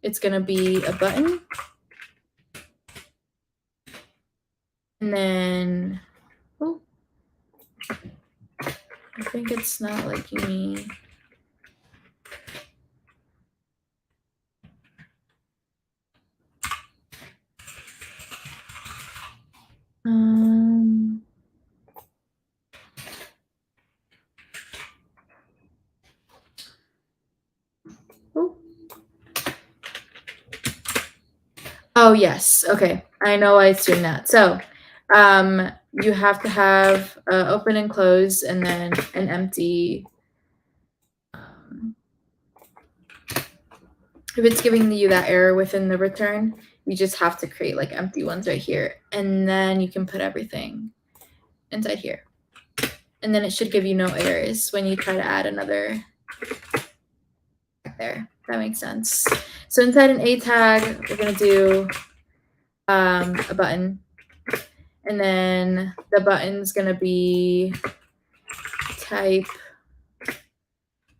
it's gonna be a button. And then, oh, I think it's not liking me. Oh, yes. Okay. I know why it's doing that. So you have to have open and close, and then an empty. If it's giving you that error within the return, you just have to create like empty ones right here, and then you can put everything inside here. And then it should give you no errors when you try to add another there. That makes sense. So inside an A tag, we're going to do a button. And then the button's going to be type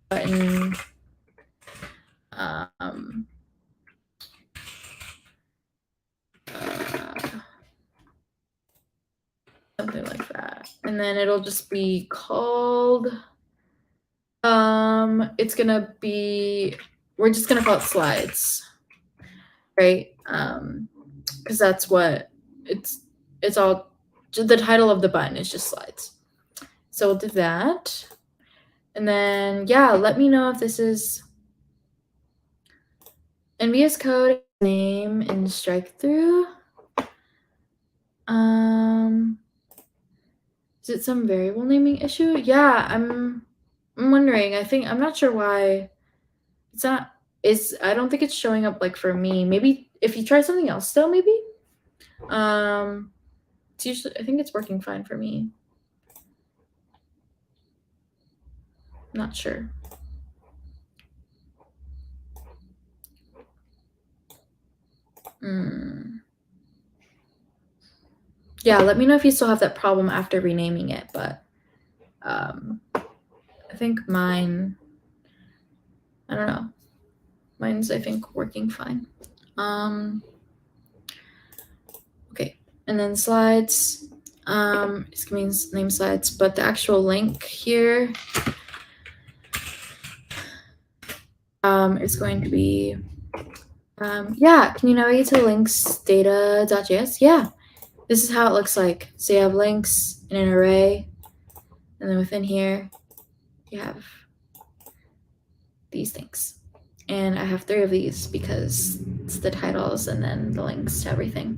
button something like that. And then it'll just be called, it's going to be, we're just going to call it slides, right? Because that's what it's all, the title of the button is just slides. So we'll do that. And then, yeah, let me know if this is in VS Code name and strike through. Is it some variable naming issue? Yeah, I'm wondering. I'm not sure why it's not. I don't think it's showing up like for me. Maybe if you try something else still, maybe. It's usually, I think it's working fine for me. Not sure. Yeah, let me know if you still have that problem after renaming it, but I think mine, I don't know. Mine's, I think, working fine. Okay, and then slides. It means name slides, but the actual link here is going to be, yeah, can you navigate to links data.js? Yeah, this is how it looks like. So you have links in an array, and then within here, you have these things. And I have 3 of these because it's the titles and then the links to everything.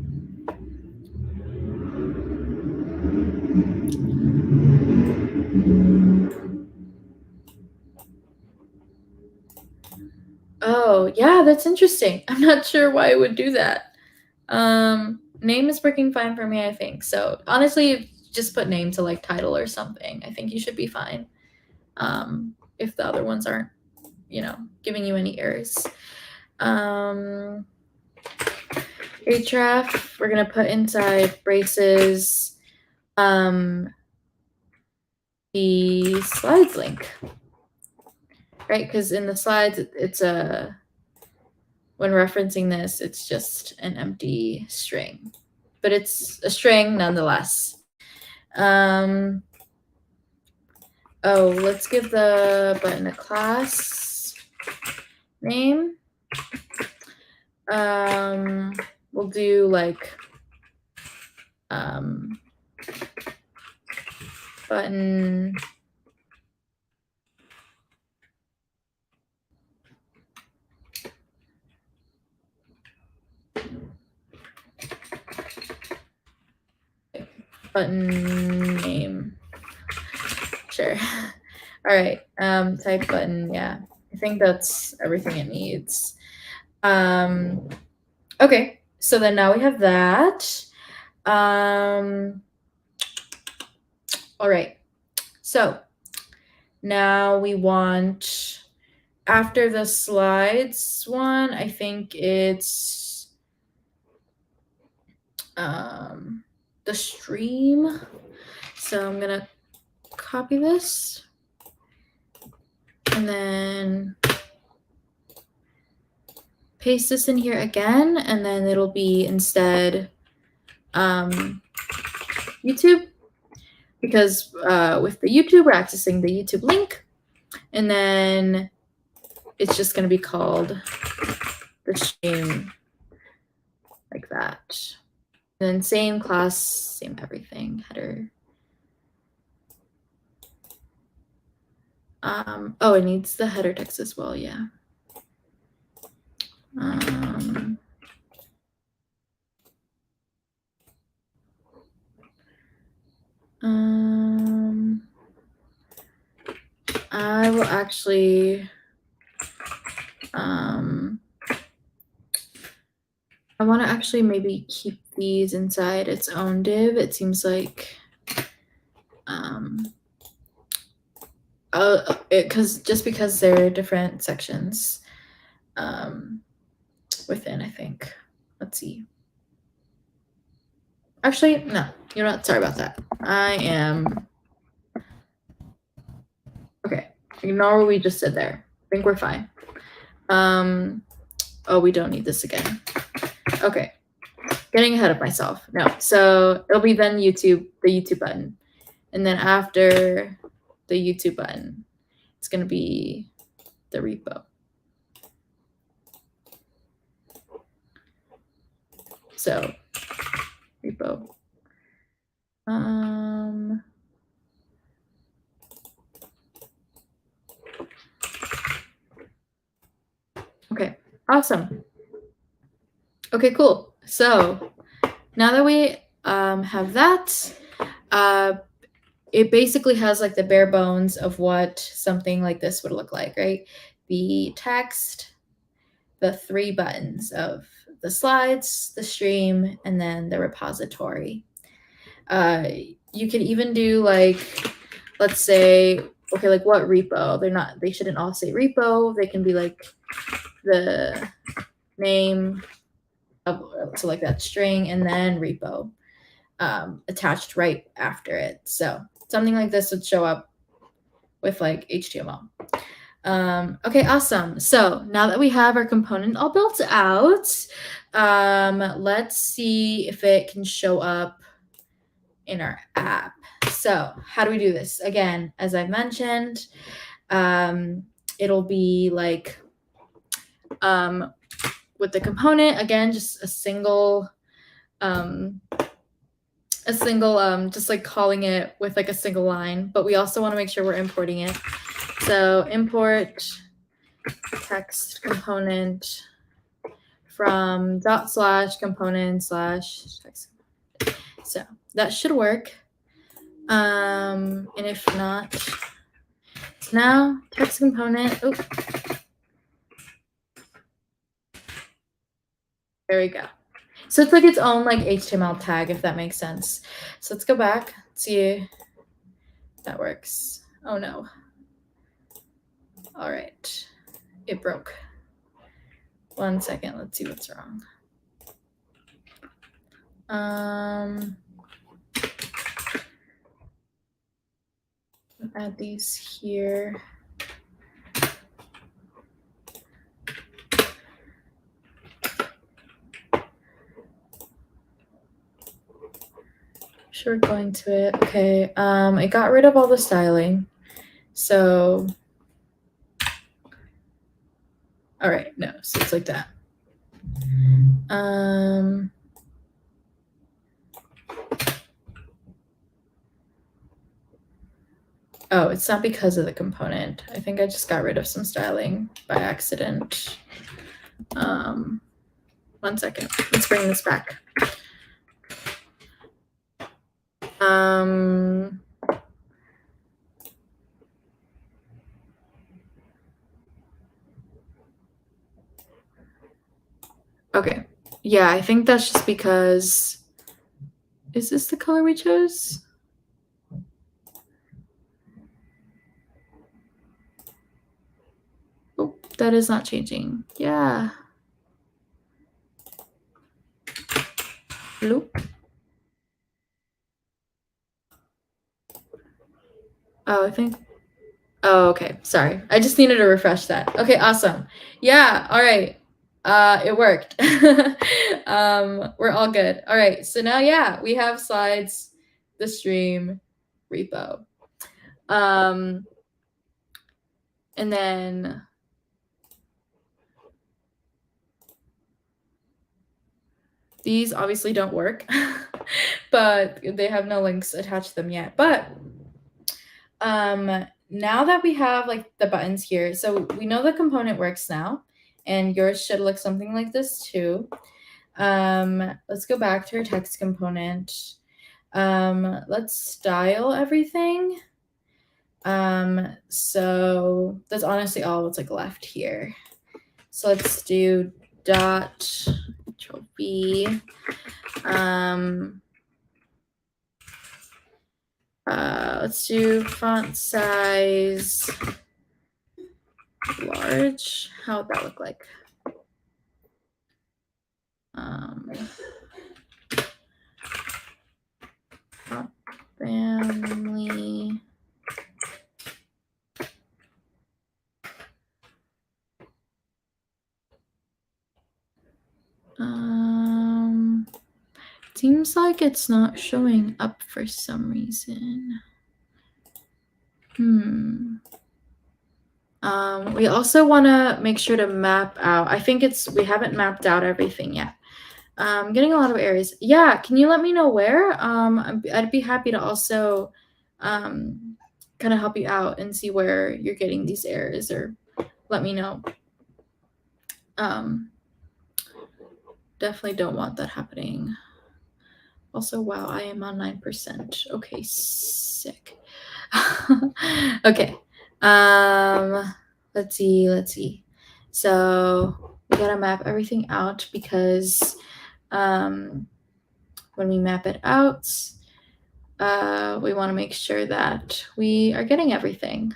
Oh, yeah, that's interesting. I'm not sure why it would do that. Name is working fine for me, I think. So honestly, just put name to like title or something. I think you should be fine. If the other ones aren't, giving you any errors. Href, we're gonna put inside braces the slides link, right? Because in the slides, it's when referencing this, it's just an empty string, but it's a string nonetheless. Let's give the button a class name. We'll do like button name. Sure. All right. Type button. Yeah, I think that's everything it needs. Okay. So then now we have that. All right. So now we want, after the slides one, I think it's the stream. So I'm gonna copy this and then paste this in here again, and then it'll be instead YouTube, because with the YouTube, we're accessing the YouTube link, and then it's just going to be called the stream, like that. And then same class, same everything, header. It needs the header text as well, yeah. I will actually, I want to actually maybe keep these inside its own div. It seems like, because they're different sections within, I think. Let's see. Actually, no, you know what? Sorry about that. Okay, ignore what we just did there. I think we're fine. We don't need this again. Okay, getting ahead of myself. No, so it'll be then YouTube, the YouTube button. And then after the YouTube button, it's going to be the repo. So repo. Okay, awesome. Okay, cool. So now that we have that, it basically has like the bare bones of what something like this would look like, right? The text, the 3 buttons of the slides, the stream, and then the repository. You could even do like, let's say, okay, like what repo? They shouldn't all say repo. They can be like the name of, so like that string, and then repo attached right after it. So something like this would show up with like HTML. Okay, awesome. So now that we have our component all built out, let's see if it can show up in our app. So how do we do this? Again, as I mentioned, it'll be like with the component, again, just a single just like calling it with like a single line, but we also want to make sure we're importing it. So import text component from /component/text. So that should work. And if not, now text component. Oh, there we go. So it's like its own like HTML tag, if that makes sense. So let's go back, see if that works. Oh no. All right, it broke. 1 second, let's see what's wrong. Add these here. Sure, going to it. Okay, I got rid of all the styling. So, all right, no, so it's like that. Oh, it's not because of the component. I think I just got rid of some styling by accident. 1 second, let's bring this back. Okay, yeah, I think that's just because, is this the color we chose? Oh, that is not changing. Yeah. Blue. Oh, I think. Oh, okay. Sorry. I just needed to refresh that. Okay, awesome. Yeah, all right. It worked. We're all good. All right. So now, yeah, we have slides, the stream, repo. And then these obviously don't work, but they have no links attached to them yet. But now that we have like the buttons here, so we know the component works now, and yours should look something like this too. Let's go back to our text component. Let's style everything. So that's honestly all what's like left here. So let's do dot control B. Let's do font size large. How would that look like? Font family. Seems like it's not showing up for some reason. We also want to make sure to map out. I think we haven't mapped out everything yet. I'm getting a lot of errors. Yeah, can you let me know where? I'd be happy to also kind of help you out and see where you're getting these errors, or let me know. Definitely don't want that happening. Also, wow, I am on 9%. Okay, sick. Okay. Let's see. So we gotta map everything out because when we map it out, we want to make sure that we are getting everything.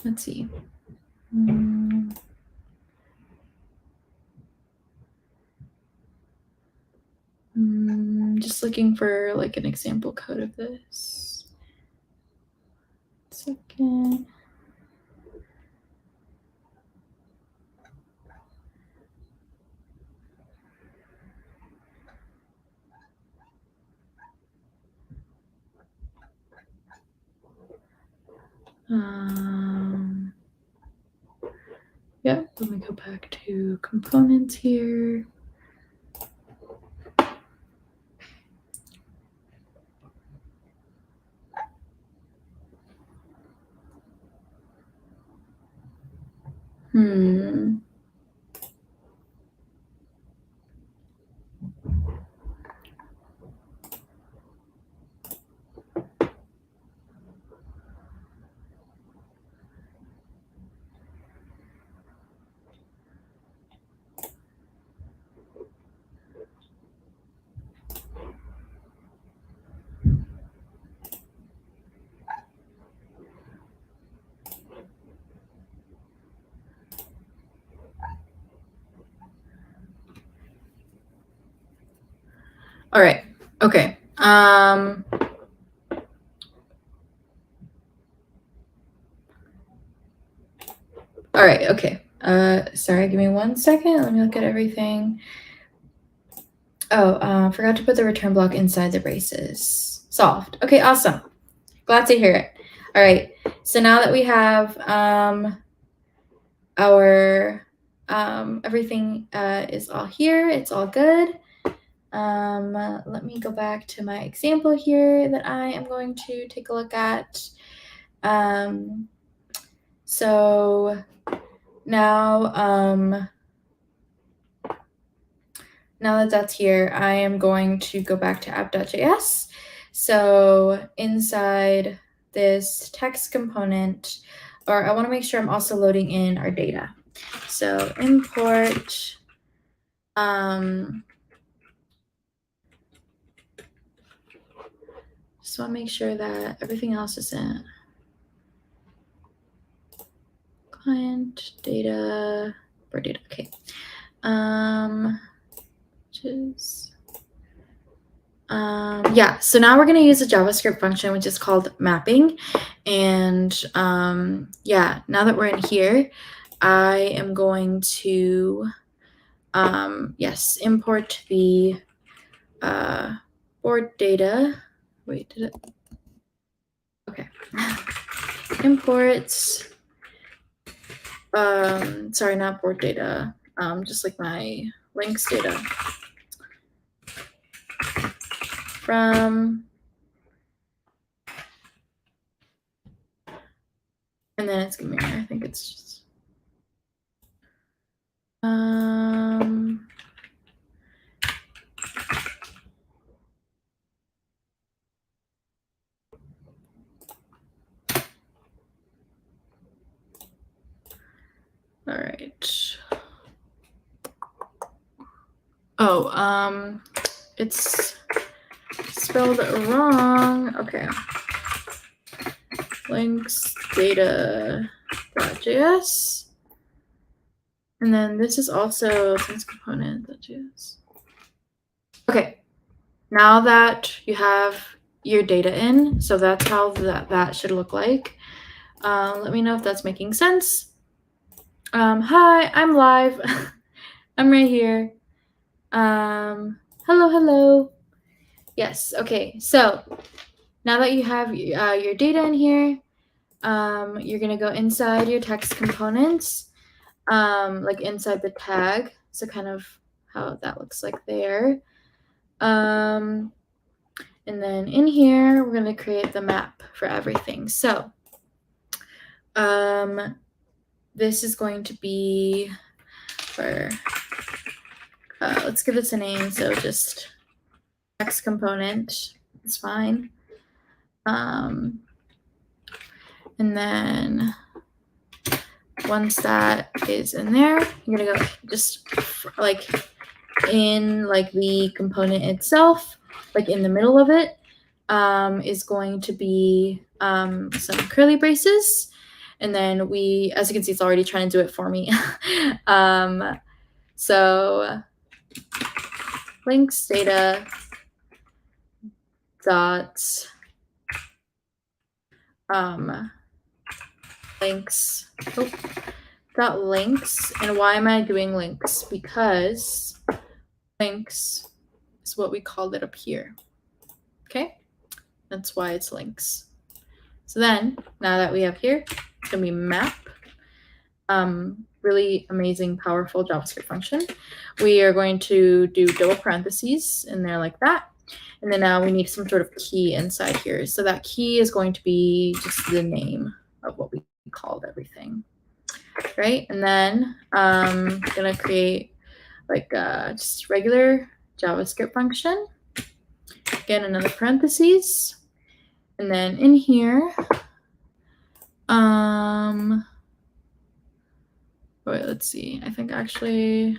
Let's see. Just looking for like an example code of this. Second. Yeah, let me go back to components here. All right. Okay. All right. Okay. Sorry, give me 1 second. Let me look at everything. Oh, forgot to put the return block inside the braces. Solved. Okay, awesome. Glad to hear it. All right. So now that we have our everything is all here, it's all good. Let me go back to my example here that I am going to take a look at. So now that that's here, I am going to go back to app.js. So inside this text component, or I want to make sure I'm also loading in our data. So import just want to make sure that everything else is in client data or data. Okay. Yeah, so now we're going to use a JavaScript function, which is called mapping. And yeah, now that we're in here, I am going to, yes, import the board data. Wait, did it? Okay. Imports, sorry, not board data, just like my links data from, and then it's gonna be, I think it's just, all right. Oh, it's spelled wrong. Okay. Links data.js. And then this is also this component.js. Okay. Now that you have your data in, so that's how that should look like. Let me know if that's making sense. Hi, I'm live. I'm right here. Hello. Yes, okay. So now that you have your data in here, you're gonna go inside your text components, like inside the tag. So kind of how that looks like there. And then in here, we're gonna create the map for everything. So this is going to be for, let's give this a name. So just text component, it's fine. And then once that is in there, you're gonna go just like in like the component itself, like in the middle of it, is going to be some curly braces. And then we, as you can see, it's already trying to do it for me. So links data dot links dot links. And why am I doing links? Because links is what we called it up here. Okay, that's why it's links. So then now that we have here, it's gonna be map. Really amazing, powerful JavaScript function. We are going to do double parentheses in there like that. And then now we need some sort of key inside here. So that key is going to be just the name of what we called everything. right? And then I'm gonna create like just regular JavaScript function. Again, another parentheses. And then in here, wait, let's see. I think actually,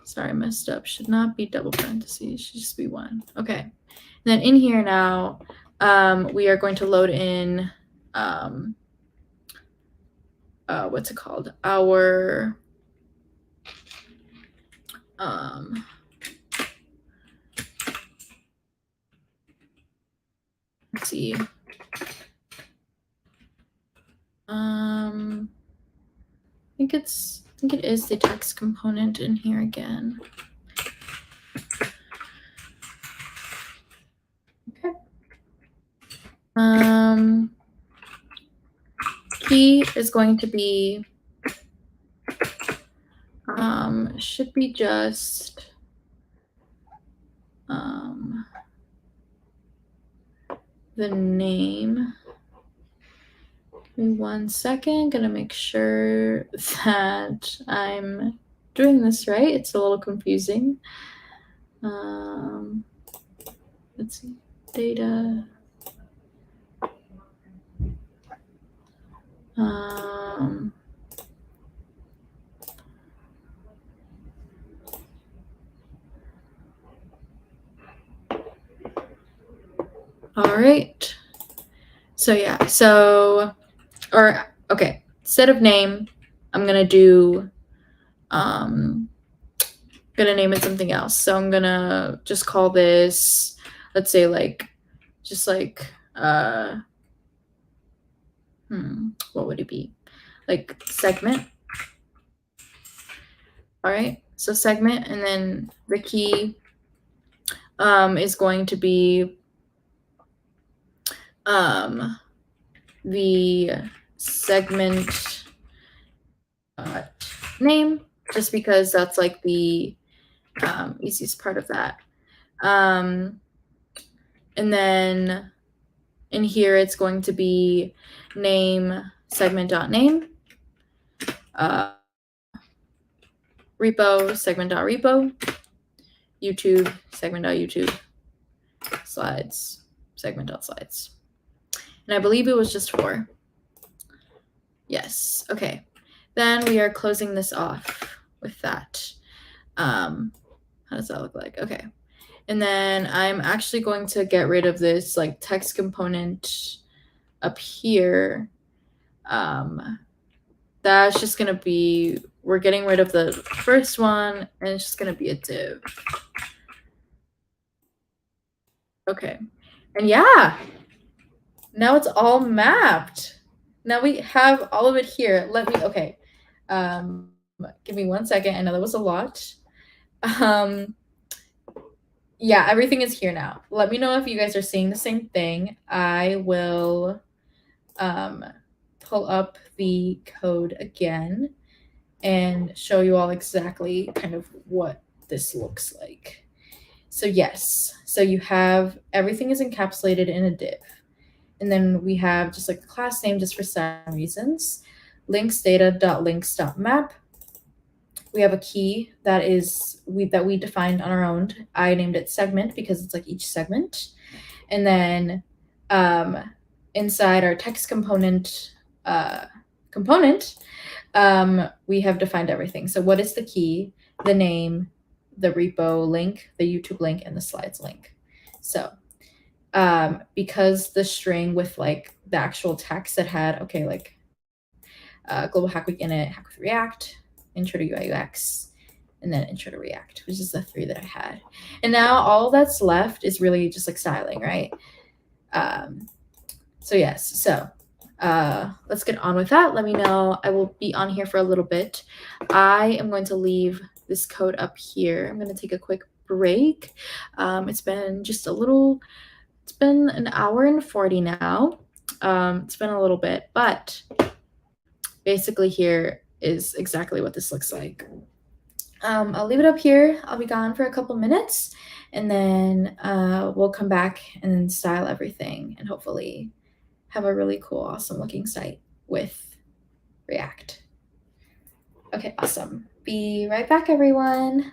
sorry, I messed up. Should not be double parentheses. Should just be one. Okay. And then in here now, we are going to load in, what's it called? Our, let's see. I think it is the text component in here again. Okay. Key is going to be should be just the name. Give me 1 second. Gonna make sure that I'm doing this right. It's a little confusing. Let's see. Data. All right. So yeah, okay, instead of name, I'm gonna do, gonna name it something else. So I'm gonna just call this, let's say like, just like, what would it be? Like segment. All right, so segment, and then the key is going to be the segment name, just because that's like the easiest part of that. And then in here, it's going to be name segment.name, repo segment.repo, YouTube segment.youtube, slides segment.slides. And I believe it was just 4. Yes. Okay. Then we are closing this off with that. How does that look like? Okay. And then I'm actually going to get rid of this like text component up here. That's just going to be, we're getting rid of the first one, and it's just going to be a div. Okay. And yeah, now it's all mapped. Now we have all of it here. Okay. Give me 1 second. I know that was a lot. Yeah, everything is here now. Let me know if you guys are seeing the same thing. I will pull up the code again and show you all exactly kind of what this looks like. So yes, so you have, everything is encapsulated in a div. And then we have just like the class name just for some reasons. Links data.links.map. We have a key that we defined on our own. I named it segment because it's like each segment. And then inside our text component, we have defined everything. So what is the key, the name, the repo link, the YouTube link, and the slides link. So because the string with like the actual text that had, okay, like Global Hack Week in it, Hack with React, Intro to UI UX, and then Intro to React, which is the 3 that I had. And now all that's left is really just like styling, right? So yes, so let's get on with that. Let me know. I will be on here for a little bit. I am going to leave this code up here. I'm going to take a quick break. It's been an hour and 40 now. It's been a little bit, but basically here is exactly what this looks like. I'll leave it up here. I'll be gone for a couple minutes, and then we'll come back and style everything and hopefully have a really cool, awesome looking site with React. Okay, awesome. Be right back, everyone.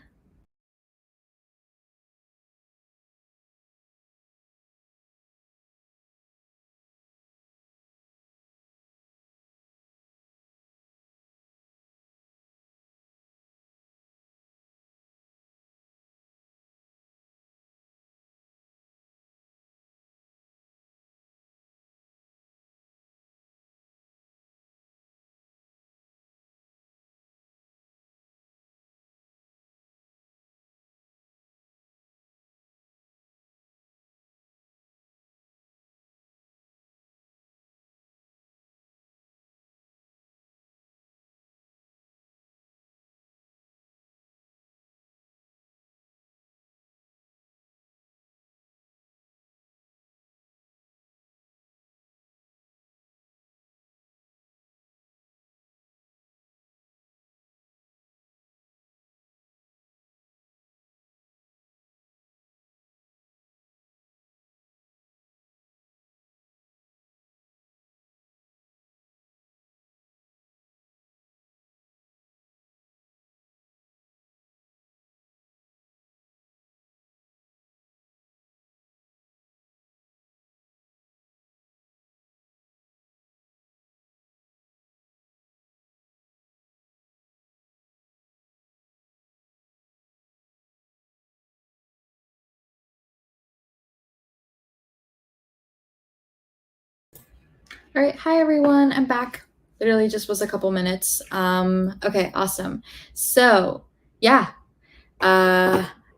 All right, hi everyone, I'm back. Literally just was a couple minutes. Okay, awesome. So yeah,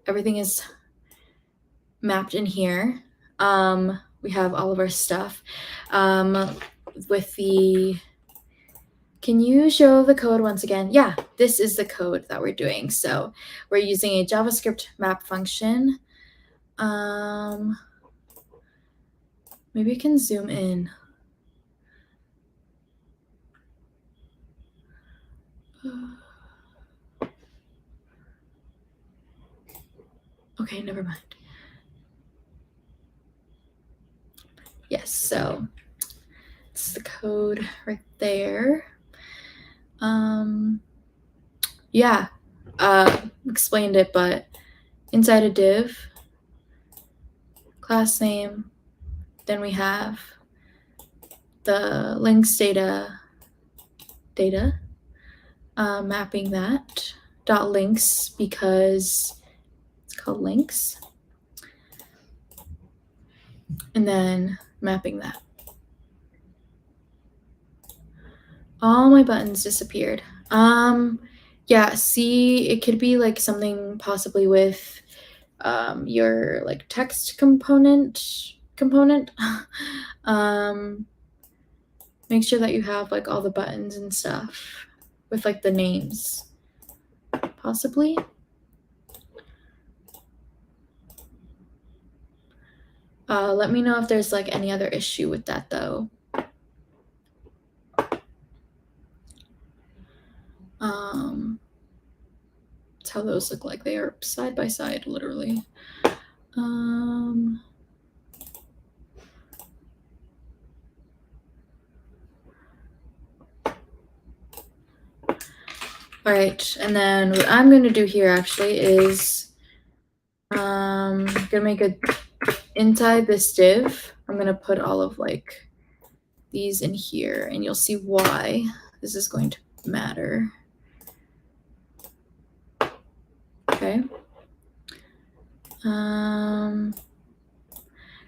everything is mapped in here. We have all of our stuff. With the, can you show the code once again? Yeah, this is the code that we're doing. So we're using a JavaScript map function. Maybe I can zoom in. Okay, never mind. Yes, so it's the code right there. Yeah, explained it, but inside a div, class name, then we have the links data, mapping that, dot links because it's called links, and then mapping that. All my buttons disappeared. Yeah, see, it could be like something possibly with your like text component. Make sure that you have like all the buttons and stuff with like the names, possibly. Let me know if there's like any other issue with that though. That's how those look like. They are side by side, literally. All right, and then what I'm going to do here actually is I'm going to make a, inside this div, I'm going to put all of like these in here, and you'll see why this is going to matter. Okay.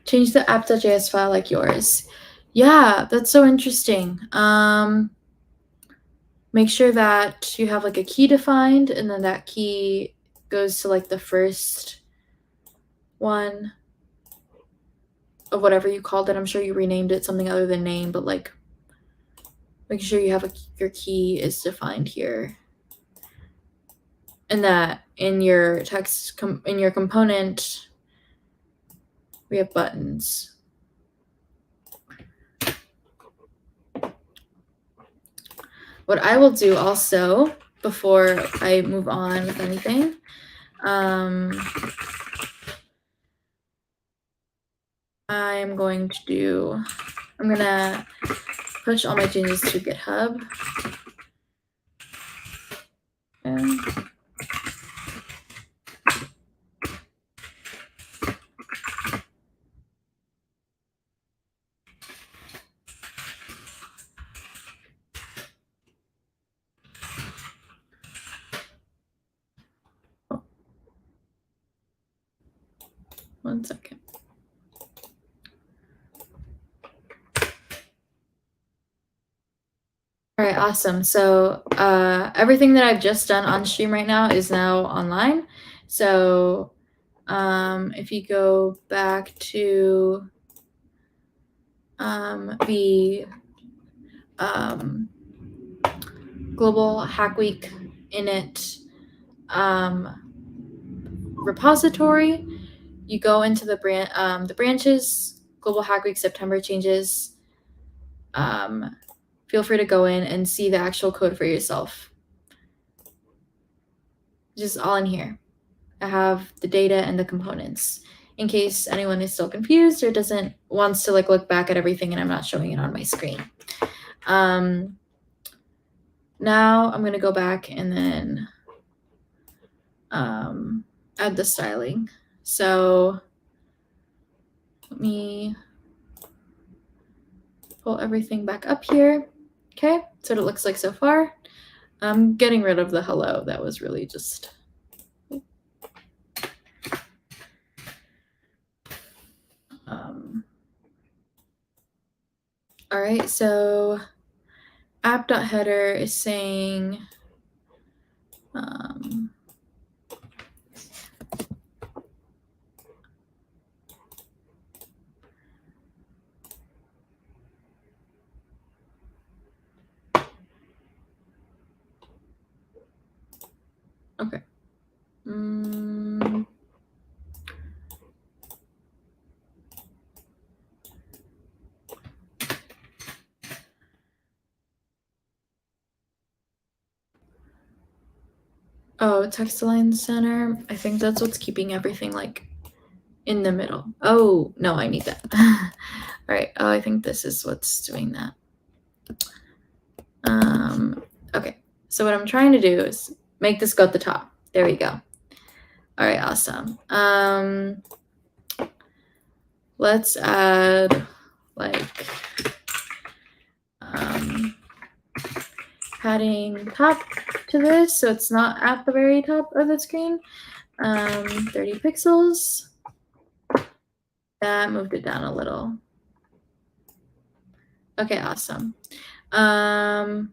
Change the app.js file like yours. Yeah, that's so interesting. Make sure that you have like a key defined, and then that key goes to like the first one of whatever you called it. I'm sure you renamed it something other than name, but like make sure you have your key is defined here. And that in your text, in your component, we have buttons. What I will do also before I move on with anything, I'm gonna push all my changes to GitHub. 1 second. All right, awesome. So everything that I've just done on stream right now is now online. So if you go back to the Global Hack Week init repository, you go into the branches, Global Hack Week September changes. Feel free to go in and see the actual code for yourself. Just all in here. I have the data and the components in case anyone is still confused or wants to look back at everything and I'm not showing it on my screen. Now I'm going to go back and then add the styling. So let me pull everything back up here. Okay, that's what it looks like so far. I'm getting rid of the hello. That was really just... all right, so app.header is saying okay. Oh, text-align center. I think that's what's keeping everything in the middle. Oh, no, I need that. All right. Oh, I think this is what's doing that. Okay. So what I'm trying to do is make this go at the top. There we go. All right, awesome. Let's add padding top to this so it's not at the very top of the screen. 30 pixels. That moved it down a little. Okay, awesome. All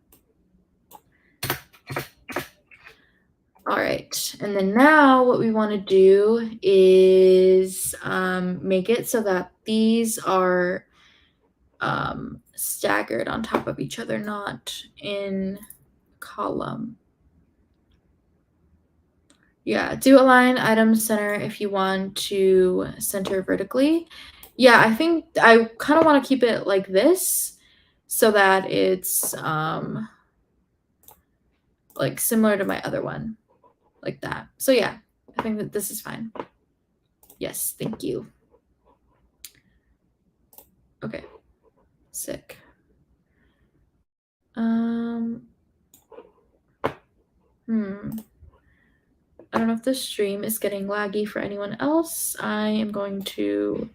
right, and then now what we want to do is make it so that these are staggered on top of each other, not in column. Yeah, do align item center if you want to center vertically. Yeah, I think I kind of want to keep it like this so that it's similar to my other one, like that. So yeah, I think that this is fine. Yes, thank you. Okay, sick. I don't know if this stream is getting laggy for anyone else. I am going to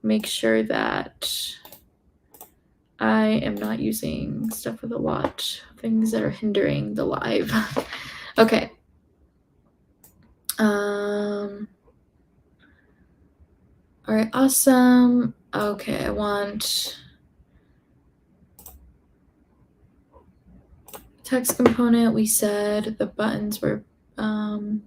make sure that I am not using stuff with a lot of things that are hindering the live. Okay. All right, awesome. Okay, I want text component. We said the buttons were and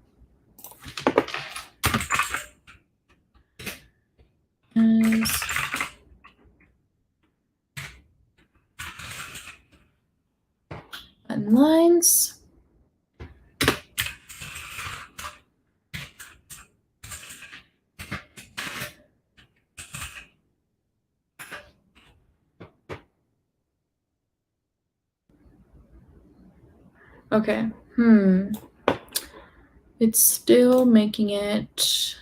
lines. Okay. It's still making it.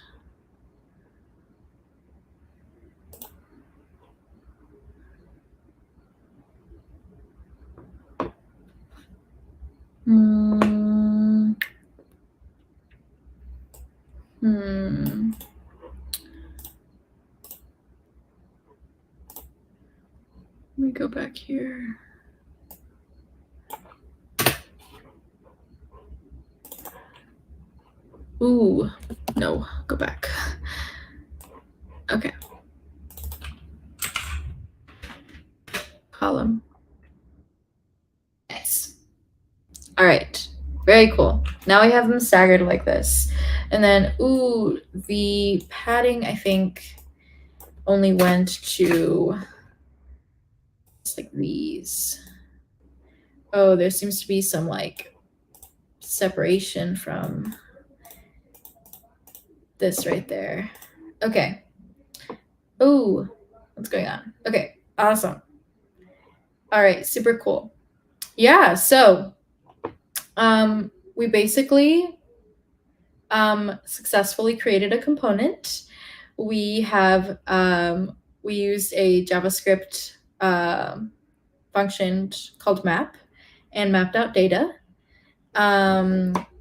Let me go back here. Ooh, no, go back. Okay. Column. Nice. All right. Very cool. Now I have them staggered like this. And then, ooh, the padding, I think, only went to just like these. Oh, there seems to be some like separation from this right there. Okay. Ooh, what's going on? Okay, awesome. All right, super cool. Yeah, so we basically successfully created a component. We have we used a JavaScript function called map and mapped out data.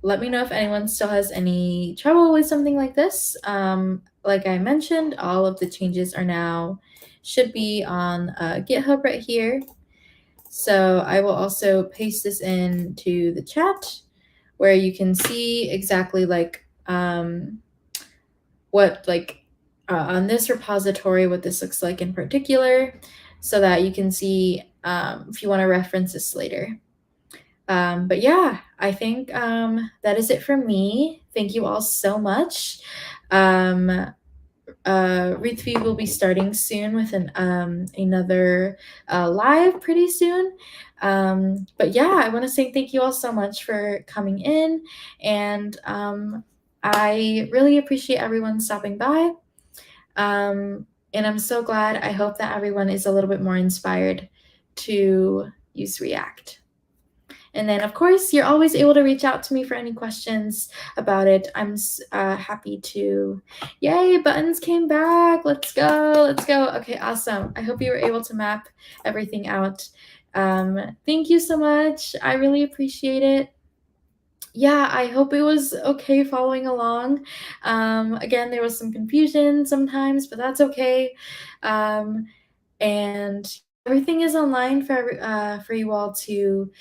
Let me know if anyone still has any trouble with something like this. Like I mentioned, all of the changes are now should be on GitHub right here. So I will also paste this into the chat where you can see exactly like what like on this repository what this looks like in particular, so that you can see if you want to reference this later. But yeah, I think that is it from me. Thank you all so much. Readfeed will be starting soon with another live pretty soon. But yeah, I want to say thank you all so much for coming in, and I really appreciate everyone stopping by. And I'm so glad. I hope that everyone is a little bit more inspired to use React. And then, of course, you're always able to reach out to me for any questions about it. I'm happy to. Yay, buttons came back. Let's go. Let's go. Okay, awesome. I hope you were able to map everything out. Thank you so much. I really appreciate it. Yeah, I hope it was okay following along. Again, there was some confusion sometimes, but that's okay. And everything is online for you all to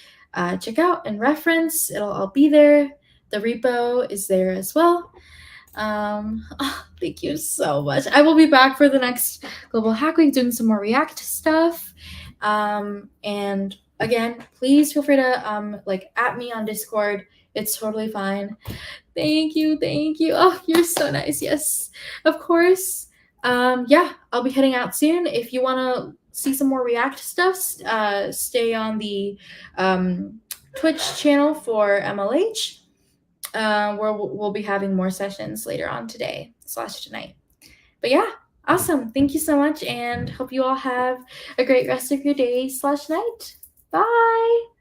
check out and reference. It'll all be there. The repo is there as well. Thank you so much. I will be back for the next Global Hack Week doing some more React stuff. And again, please feel free to like at me on Discord. It's totally fine. Thank you. Oh, you're so nice. Yes, of course. Yeah, I'll be heading out soon. If you want to see some more React stuff, stay on the Twitch channel for MLH, where we'll be having more sessions later on today/tonight. But yeah, awesome. Thank you so much, and hope you all have a great rest of your day/night. Bye.